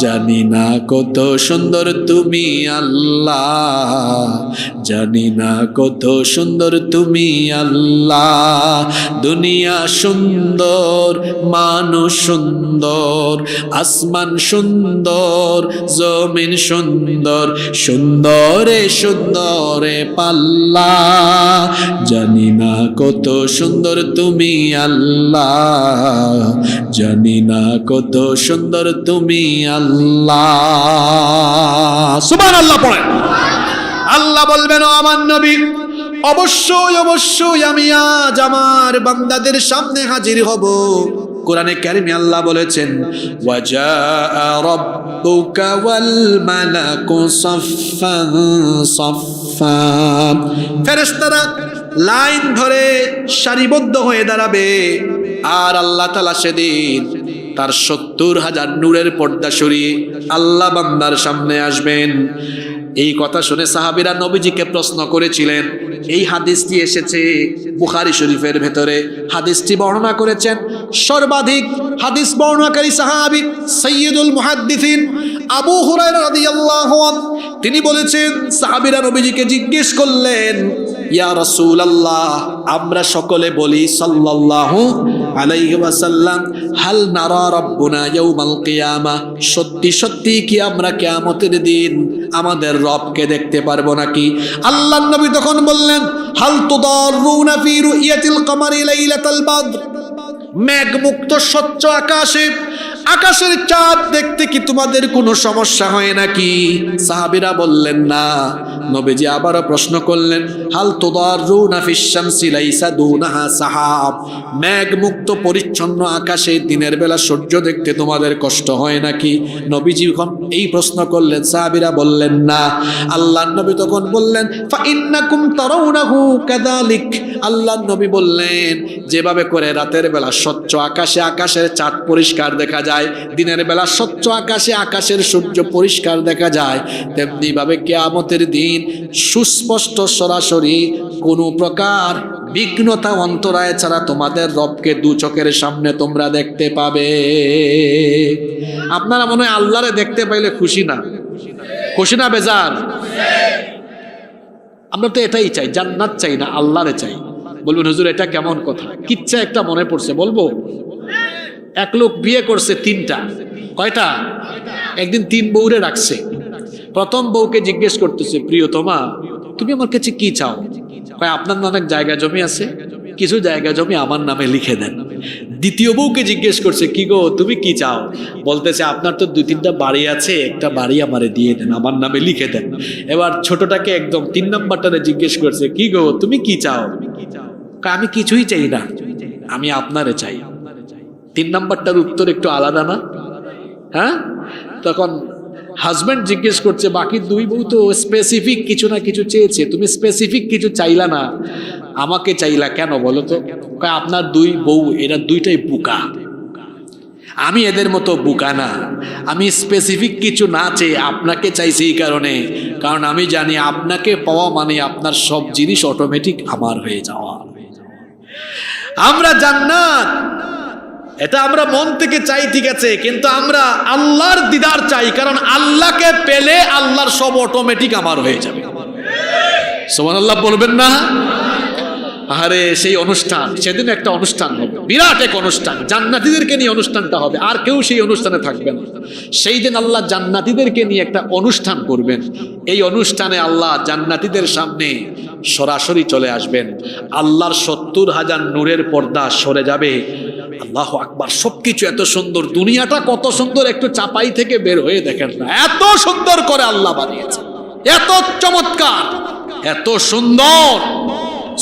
জানি না কত সুন্দর তুমি আল্লাহ, জানি না কত সুন্দর তুমি আল্লাহ। দুনিয়া সুন্দর, মানুষ সুন্দর, আসমান সুন্দর, জমিন সুন্দর, সুন্দরে সুন্দরে পাল্লা, জানি না কত সুন্দর তুমি আল্লাহ, জানি না কত সুন্দর তুমি আল্লাহ। সুবহানাল্লাহ পড়েন। আল্লাহ বলবেন ও আমার নবী, অবশ্যই অবশ্যই আমি আজ আমার বান্দাদের সামনে হাজির হব। কোরআনে কারিমে আল্লাহ বলেছেন ওয়াজা রাব্বুকা ওয়াল মালাকু সাফফান সাফফা, ফেরেশতারা লাইন ধরে সারিবদ্ধ হয়ে দাঁড়াবে, আর আল্লাহ তাআলা সেদিন তার ৭০,০০০ নূরের পর্দা সরিয়ে আল্লাহ বান্দার সামনে আসবেন। এই কথা শুনে সাহাবীরা নবীজিকে প্রশ্ন করেছিলেন। এই হাদিসটি এসেছে বুখারী শরীফের ভেতরে। হাদিসটি বর্ণনা করেছেন সর্বাধিক হাদিস বর্ণনাকারী সাহাবী সাইয়্যিদুল মুহাদ্দিসিন আবু হুরায়রা রাদিয়াল্লাহু আনহু। তিনি বলেছেন সাহাবীরা নবীজিকে জিজ্ঞেস করলেন, ইয়া রাসূলুল্লাহ, আমরা সকলে বলি সাল্লাল্লাহু আলাইহি ওয়াসাল্লাম, হাল নারা রাব্বুনা ইয়াউমাল কিয়ামা, সত্যি সত্যি কি আমরা কিয়ামতের দিন আমাদের রবকে দেখতে পারবো নাকি? আল্লাহর নবী তখন বললেন, হাল তুদাররুনা ফি রুইয়াতিল কমারি লাইলাতাল বদর, মেঘমুক্ত স্বচ্ছ আকাশে আকাশের চাঁদ দেখতে কি তোমাদের কোনো সমস্যা হয় নাকি? সাহাবীরা বললেন না। নবীজি আবারও প্রশ্ন করলেন, হাল তুদাররুনা ফিশ শামসি লাইসা দুনাহা সাহাব, মেঘমুক্ত পরিচ্ছন্ন আকাশে দিনের বেলা সূর্য দেখতে তোমাদের কষ্ট হয় নাকি? নবীজি যখন এই প্রশ্ন করলেন, সাহাবীরা বললেন না। আল্লাহর নবী তখন বললেন, ফা ইন্নাকুম তারাউনাহু কাযালিক, আল্লাহর নবী বললেন যেভাবে করে রাতের বেলা স্বচ্ছ আকাশে আকাশের চাঁদ পরিষ্কার দেখা যায়, যায়, দিনের বেলা স্বচ্ছ আকাশে আকাশের সূর্য পরিষ্কার দেখা যায়, তেমনি ভাবে কিয়ামতের দিন সুস্পষ্ট সরাসরি কোনো প্রকার বিঘ্নতা অন্তরায় ছাড়া তোমাদের রবকে দু চোখের সামনে তোমরা দেখতে পাবে। আপনারা মনে হয় আল্লাহরে দেখতে পাইলে খুশি না? খুশি না বেজার? আমরা তো এটাই চাই, জান্নাত চাই না, আল্লাহরে চাই। বলবেন হুজুর এটা কেমন কথা? কিচ্ছা একটা মনে পড়ছে, বলবো? এক লোক বিয়ে করছে তিনটা। কয়টা? একদিন তিন বউরে রাখছে। প্রথম বউকে জিজ্ঞেস করতেছে, প্রিয়তমা তুমি আমার কাছে কি চাও? কয় আপনার না অনেক জায়গা জমি আছে, কিছু জায়গা জমি আমার নামে লিখে দেন। দ্বিতীয় বউকে জিজ্ঞেস করছে, কি গো তুমি কি চাও? বলতেছে আপনার তো 2-3টা বাড়ি আছে, একটা বাড়ি আমারে দিয়ে দেন, আমার নামে লিখে দেন। এবার ছোটটাকে একদম 3 নাম্বারটারে জিজ্ঞেস করছে, কি গো তুমি কি চাও? আমি কিছুই চাই না, আমি আপনারে চাই। 3 নাম্বারটার উত্তর একটু আলাদা না? হ্যাঁ। তখন হাজব্যান্ড জিজ্ঞেস করছে, বাকি 2 বউ তো স্পেসিফিক কিছু না কিছু চেয়েছে, তুমি স্পেসিফিক কিছু চাইলা না, আমাকে চাইলা কেন বলো তো? আপনার 2 বউ এরা 2টাই বোকা, আমি এদের মতো বোকা না, আমি স্পেসিফিক কিছু না চেয়ে আপনাকে চাইছি এই কারণে, কারণ আমি জানি আপনাকে পাওয়া মানে আপনার সব জিনিস অটোমেটিক আমার হয়ে যাওয়া। আমরা জান্নাত এটা আমরা মন থেকে চাই, ঠিক আছে, কিন্তু আমরা আল্লাহর দিদার চাই, কারণ আল্লাহকে পেলে আল্লাহর সব অটোমেটিক আমার হয়ে যাবে। সুবহানাল্লাহ বলবেন না? আরে সেই অনুষ্ঠান, সেদিন একটা অনুষ্ঠান হবে, বিরাট এক অনুষ্ঠান, জান্নাতীদেরকে নিয়ে অনুষ্ঠানটা হবে, আর কেউ সেই অনুষ্ঠানে থাকবে না। সেই দিন আল্লাহ জান্নাতীদেরকে নিয়ে একটা অনুষ্ঠান করবেন। এই অনুষ্ঠানে আল্লাহ জান্নাতীদের সামনে সরাসরি চলে আসবেন, আল্লাহর 70,000 নূরের পর্দা সরে যাবে। আল্লাহু আকবার, সবকিছু এত সুন্দর, দুনিয়াটা কত সুন্দর, একটু চাপাই থেকে বের হয়ে দেখেন না, এত সুন্দর করে আল্লাহ বানিয়েছে, এত চমৎকার, এত সুন্দর।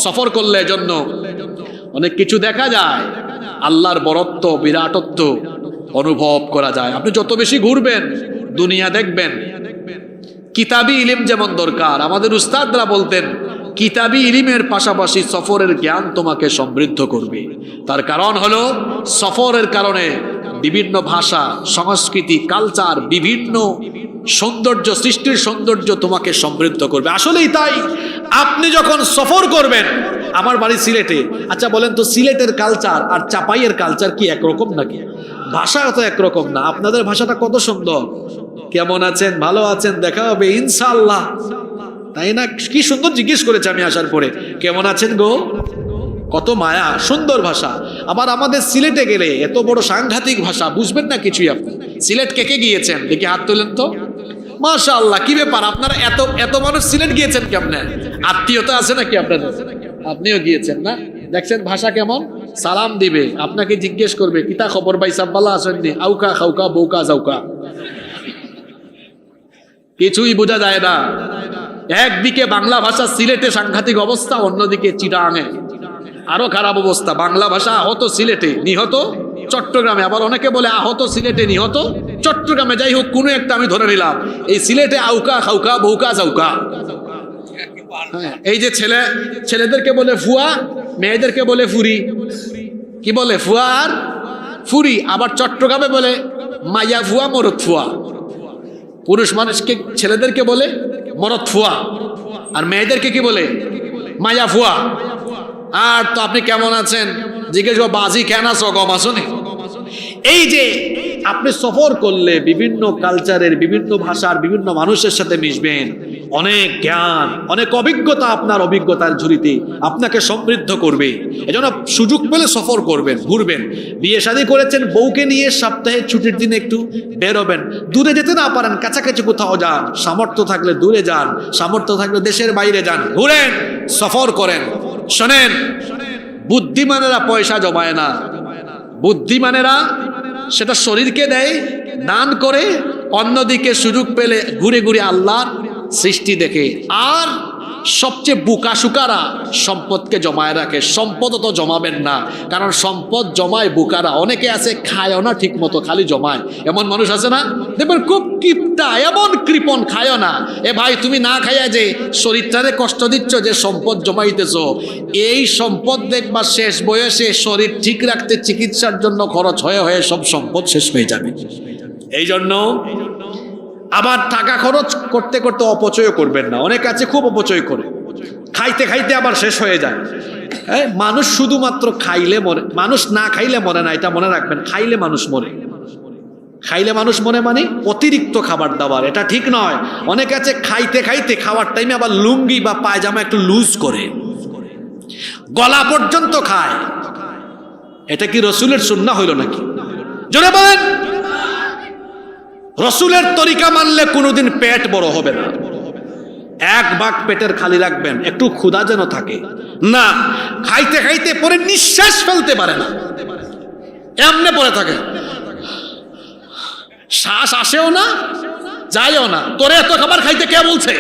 সফর করলে জন্য অনেক কিছু দেখা যায়, আল্লাহর বরত্ব বিরাটত্ব অনুভব করা যায়। আপনি যত বেশি ঘুরবেন দুনিয়া দেখবেন। কিতাবি ইলম যেমন দরকার, আমাদের উস্তাদরা বলতেন কিতাবি ইলমের পাশাপাশি সফরের জ্ঞান তোমাকে সমৃদ্ধ করবে। তার কারণ হলো সফরের কারণে বিভিন্ন ভাষা, সংস্কৃতি, কালচার, বিভিন্ন সৌন্দর্য, সৃষ্টির সৌন্দর্য তোমাকে সমৃদ্ধ করবে। আসলেই তাই। আপনি যখন সফর করবেন, আমার বাড়ি সিলেটে, আচ্ছা বলেন তো সিলেটের কালচার আর চাপাইয়ের কালচার কি একরকম নাকি? ভাষা তো একরকম না। আপনাদের ভাষাটা কত সুন্দর, কেমন আছেন, ভালো আছেন, দেখা হবে ইনশাআল্লাহ, তাই না? কি সুন্দর জিজ্ঞেস করেছে আমি আসার পরে, কেমন আছেন গো, কত মায়া, সুন্দর ভাষা। আবার আমাদের সিলেটে গেলে এত বড় সাংঘাতিক ভাষা, বুঝবেন না কিছুই। আপনি সিলেট কে কে গিয়েছেন দেখি হাত তোলেন তো। মাশাআল্লাহ, কি ব্যাপার, আপনারা এত এত মানুষ সিলেট গিয়েছেন কেমনে? আত্মীয়তা আছে নাকি আপনাদের? আপনিও গিয়েছেন না? দেখছেন ভাষা কেমন, সালাম দিবে, আপনাকে জিজ্ঞেস করবে কিতা খবর ভাই সাহেব, ভালো আছেন নি, আউকা খাউকা বউকা যাউকা, কিছুই বোঝা যায় না। একদিকে বাংলা ভাষা সিলেটে সাংঘাতিক অবস্থা, অন্যদিকে চিটাঙে আরো খারাপ অবস্থা। বাংলা ভাষা আহত সিলেটে, নিহত চট্টগ্রামে, আবার অনেকে বলে আহত সিলেটে, নিহত চট্টগ্রামে। যাই হোক, কোনো একটা আমি ধরে নিলাম। এই সিলেটে আউকা খাউকা বউকা যাউকা। এই যে ছেলেদেরকে বলে ফুয়া, মেয়েদেরকে বলে ফুরি। কি বলে? ফুয়া আর ফুরি। আবার চট্টগ্রামে বলে মাইয়া ফুয়া মরদ ফুয়া। পুরুষ মানুষকে, ছেলেদেরকে বলে মরদ ফুয়া, আর মেয়েদেরকে কি বলে? মাইয়া ফুয়া। আর তো আপনি কেমন আছেন জিজ্ঞেস করো, বাজি কেন আছো, গম আছো নি? এই যে আপনি সফর করলে বিভিন্ন কালচারের, বিভিন্ন ভাষার, বিভিন্ন মানুষের সাথে মিশবেন, অনেক জ্ঞান, অনেক অভিজ্ঞতা আপনার অভিজ্ঞতার ঝুড়িতে আপনাকে সমৃদ্ধ করবে। এজন্য সুযোগ পেলে সফর করবেন, ঘুরবেন। বিয়ে শাদী করেছেন, বউকে নিয়ে সপ্তাহে ছুটির দিনে একটু বেরোবেন। দূরে যেতে না পারেন, কাছাকাছি কোথাও যান, সামর্থ্য থাকলে দূরে যান, সামর্থ্য থাকলে দেশের বাইরে যান, ঘুরেন, সফর করেন। শোনেন, বুদ্ধিমানেরা পয়সা জমায় না, বুদ্ধিমানেরা সেটা শরীরকে দেয়, দান করে, অন্যদিকে সুযোগ পেলে ঘুরে ঘুরে আল্লাহর সৃষ্টি দেখে। আর সবচেয়ে বুকাশুকারা সম্পদকে জমায় রাখে। সম্পদ তো জমাবেন না, কারণ সম্পদ জমায় বুকারা। অনেকে আছে খায়ও না ঠিক মতো, খালি জমায়, এমন মানুষ আছে না? দেখবেন খুব কিপটা এমন কৃপণ খায় না। এ ভাই, তুমি না খাইয়া যে শরীরটারে কষ্ট দিচ্ছ, যে সম্পদ জমাইতেছ, এই সম্পদ দেখবা শেষ বয়সে শরীর ঠিক রাখতে চিকিৎসার জন্য খরচ হয়ে হয়ে সব সম্পদ শেষ হয়ে যাবে। এই জন্য আবার টাকা খরচ করতে করতে অপচয় করবেন না। অনেক আছে খুব অপচয় করে, খাইতে খাইতে আবার শেষ হয়ে যায়। মানুষ শুধুমাত্র খাইলে মরে, মানুষ না খাইলে মরে না, এটা মনে রাখবেন। খাইলে মানুষ মরে, খাইলে মানুষ মরে মানে অতিরিক্ত খাবার দাবার, এটা ঠিক নয়। অনেক আছে খাইতে খাইতে খাওয়ার টাইমে আবার লুঙ্গি বা পায়জামা একটু লুজ করে, গলা পর্যন্ত খায়। এটা কি রসুলের সুন্নাহ হইল নাকি? জোরে বলেন। রসুলের তরিকা মানলে কোনোদিন পেট বড় হবে না। এক ভাগ পেটের খালি রাখবেন, একটু ক্ষুধা যেন থাকে না। খাইতে খাইতে পরে নিঃশ্বাস ফেলতে পারে না, এমনে পড়ে থাকে, শ্বাস আসেও না যায়ও না। তোরে এত খাবার খাইতে কে বলছে?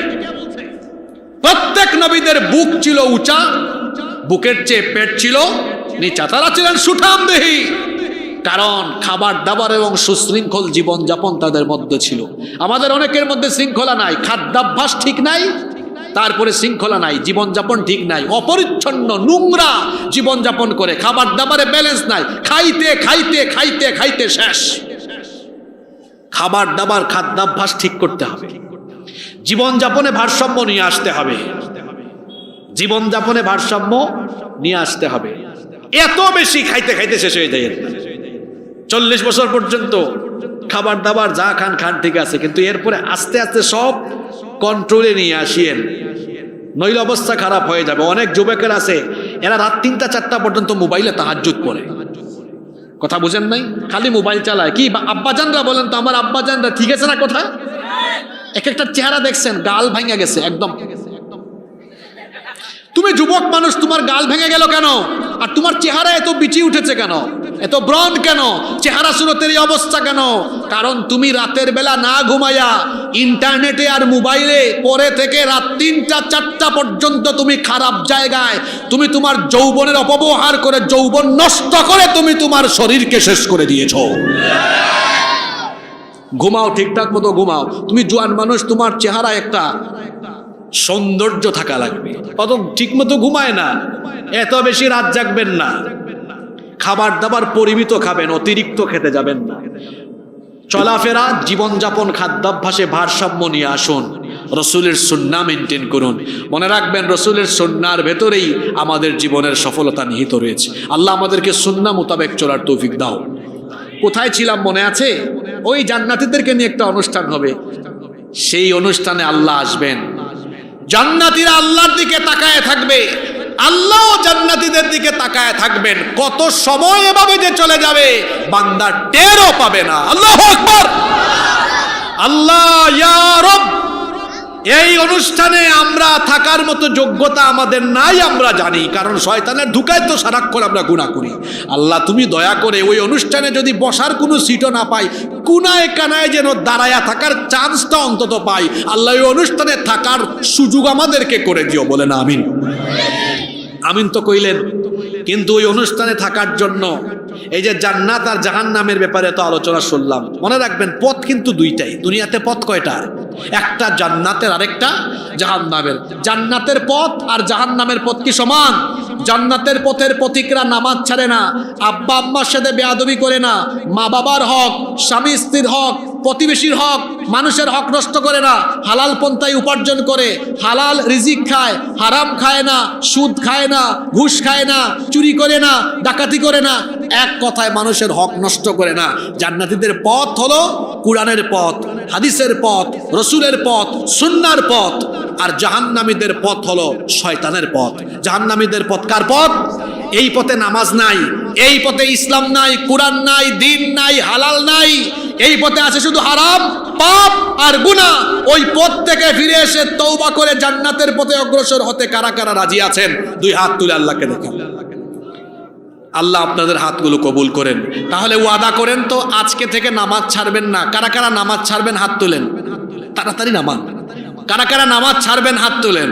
প্রত্যেক নবীদের বুক ছিল উঁচা, বুকের চেয়ে পেট ছিল নিচা, তারা ছিলেন সুঠামদেহী। কারণ খাবার দাবার এবং সুশৃঙ্খল জীবনযাপন তাদের মধ্যে ছিল। আমাদের অনেকের মধ্যে শৃঙ্খলা নাই, খাদ্যাভ্যাস ঠিক নাই, তারপরে শৃঙ্খলা নাই, জীবনযাপন ঠিক নাই, অপরিচ্ছন্ন নোংরা জীবনযাপন করে, খাবার দাবারে ব্যালেন্স নাই, খাইতে খাইতে খাইতে খাইতে শেষ। খাবার দাবার খাদ্যাভ্যাস ঠিক করতে হবে, জীবনযাপনে ভারসাম্য নিয়ে আসতে হবে, জীবনযাপনে ভারসাম্য নিয়ে আসতে হবে। এত বেশি খাইতে খাইতে শেষ হয়ে যায়। 40 বছর পর্যন্ত খাবার দাবার যা খান খান ঠিক আছে, কিন্তু এরপরে আস্তে আস্তে সব কন্ট্রোলে নিয়ে আসিয়েন, নইলে অবস্থা খারাপ হয়ে যাবে। অনেক যুবকের আছে, এরা রাত 3টা 4টা পর্যন্ত মোবাইলে তাহাজ্জুদ পড়ে। কথা বুঝেন নাই? খালি মোবাইল চালায়। কি আব্বাজানরা বলেন তো, আমার আব্বাজানরা ঠিক আছে না? কথা এক একটা চেহারা দেখছেন, গাল ভাঙা গেছে একদম। তুমি যুবক মানুষ, তোমার গাল ভেঙে গেল কেন? আর তোমার চেহারা এত বিচি উঠেছে কেন? এত ব্রণ কেন? চেহারা সুরতের এই অবস্থা কেন? কারণ তুমি রাতের বেলা না ঘুমায়া ইন্টারনেটে আর মোবাইলে পরে থেকে রাত 3টা 4টা পর্যন্ত তুমি খারাপ জায়গায়, তুমি তোমার যৌবনের অপব্যবহার করে, যৌবন নষ্ট করে তুমি তোমার শরীরকে শেষ করে দিয়েছ। ঘুমাও, ঠিকঠাক মতো ঘুমাও। তুমি জোয়ান মানুষ, তোমার চেহারা একটা সৌন্দর্য থাকা লাগবে। অত ঠিক মতো ঘুমায় না, এত বেশি রাত জাগবেন না। খাবার দাবার পরিমিত খাবেন, অতিরিক্ত খেতে যাবেন না। চলাফেরা, জীবনযাপন, খাদ্যাভ্যাসে ভারসাম্য নিয়ে আসুন। রসুলের সুন্নাহ মেনটেন করুন। মনে রাখবেন, রসুলের সুন্নাহর ভেতরেই আমাদের জীবনের সফলতা নিহিত রয়েছে। আল্লাহ আমাদেরকে সুন্নাহ মোতাবেক চলার তৌফিক দাও। কোথায় ছিলাম মনে আছে? ওই জান্নাতীদেরকে নিয়ে একটা অনুষ্ঠান হবে, সেই অনুষ্ঠানে আল্লাহ আসবেন। জান্নাতীরা আল্লাহর দিকে তাকায় থাকবে, আল্লাহ জান্নাতীদের দিকে তাকায় থাকবেন। কত সময় এভাবে যে চলে যাবে বান্দা টেরও পাবে না। আল্লাহু আকবার। আল্লাহ ইয়া রব, এই অনুষ্ঠানে আমরা থাকার মতো যোগ্যতা আমাদের নাই, আমরা জানি, কারণ শয়তানের ধোঁকায় তো সারাক্ষণ আমরা গুনাহ করি। আল্লাহ তুমি দয়া করে ওই অনুষ্ঠানে যদি বসার কোনো সিটও না পাই, কুনায় কানায় যেন দাঁড়ায়া থাকার চান্সটা অন্তত পাই। আল্লাহ ওই অনুষ্ঠানে থাকার সুযোগ আমাদেরকে করে দিও। বলে না আমিন? আমিন তো কইলেন। কিন্তু ওই অনুষ্ঠানে থাকার জন্য এই যে জান্নাত আর জাহান্নামের ব্যাপারে তো আলোচনা শুনলাম। মনে রাখবেন, পথ কিন্তু দুইটাই। দুনিয়াতে পথ কয়টা? একটা জান্নাতের, আরেকটা জাহান্নামের। জান্নাতের পথ আর জাহান্নামের পথ কি সমান? জান্নাতের পথের পথিকরা নামাজ ছাড়ে না, আব্বা আম্মার সাথে বেয়াদবি করে না, মা বাবার হক, স্বামী স্ত্রীর হক, প্রতিবেশীর হক, মানুষের হক নষ্ট করে না, হালাল পন্থায় উপার্জন করে, হালাল রিজিক খায়, হারাম খায় না, সুদ খায় না, ঘুষ খায় না, চুরি করে না, ডাকাতি করে না, এক কথায় মানুষের হক নষ্ট করে না। জান্নাতীদের পথ হলো কুরআনের পথ, হাদিসের পথ, রসুলের পথ, সুন্নাহর পথ। আর জাহান্নামীদের পথ হলো শয়তানের পথ। জাহান্নামীদের পথ কার পথ? এই পথে নামাজ নাই, এই পথে ইসলাম নাই, কুরআন নাই, দিন নাই, হালাল নাই। এই পথে আছে শুধু হারাম, পাপ আর গুনাহ। ওই পথ থেকে ফিরে এসে তওবা করে জান্নাতের পথে অগ্রসর হতে কারা কারা রাজি আছেন? 2 হাত তুলে আল্লাহকে দেখান। আল্লাহ আপনাদের হাতগুলো কবুল করেন। তাহলে ওয়াদা করেন তো আজকে থেকে নামাজ ছাড়বেন না। কারা কারা নামাজ ছাড়বেন হাত তুলেন, তাড়াতাড়ি নামান। কারা কারা নামাজ ছাড়বেন হাত তুলেন।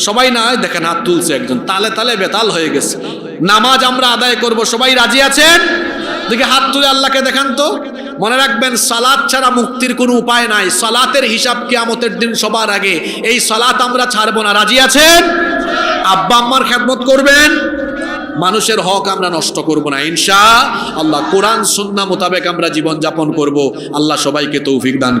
সবাই না, দেখেন হাত তুলছে একজন, তালে তালে বেতাল হয়ে গেছে। নামাজ আমরা আদায় করব, সবাই রাজি আছেন? দেখে হাত তুলে আল্লাহকে দেখান তো। মনে রাখবেন, সালাত ছাড়া মুক্তির কোনো উপায় নাই। সালাতের হিসাব কিয়ামতের দিন সবার আগে। এই সালাত আমরা ছাড়বো না। রাজি আছেন? আব্বা আম্মার খেদমত করবেন, মানুষের হক আমরা নষ্ট করব না ইনশাআল্লাহ। কোরআন সুন্নাহ মোতাবেক আমরা জীবন যাপন করব। আল্লাহ সবাইকে তৌফিক দান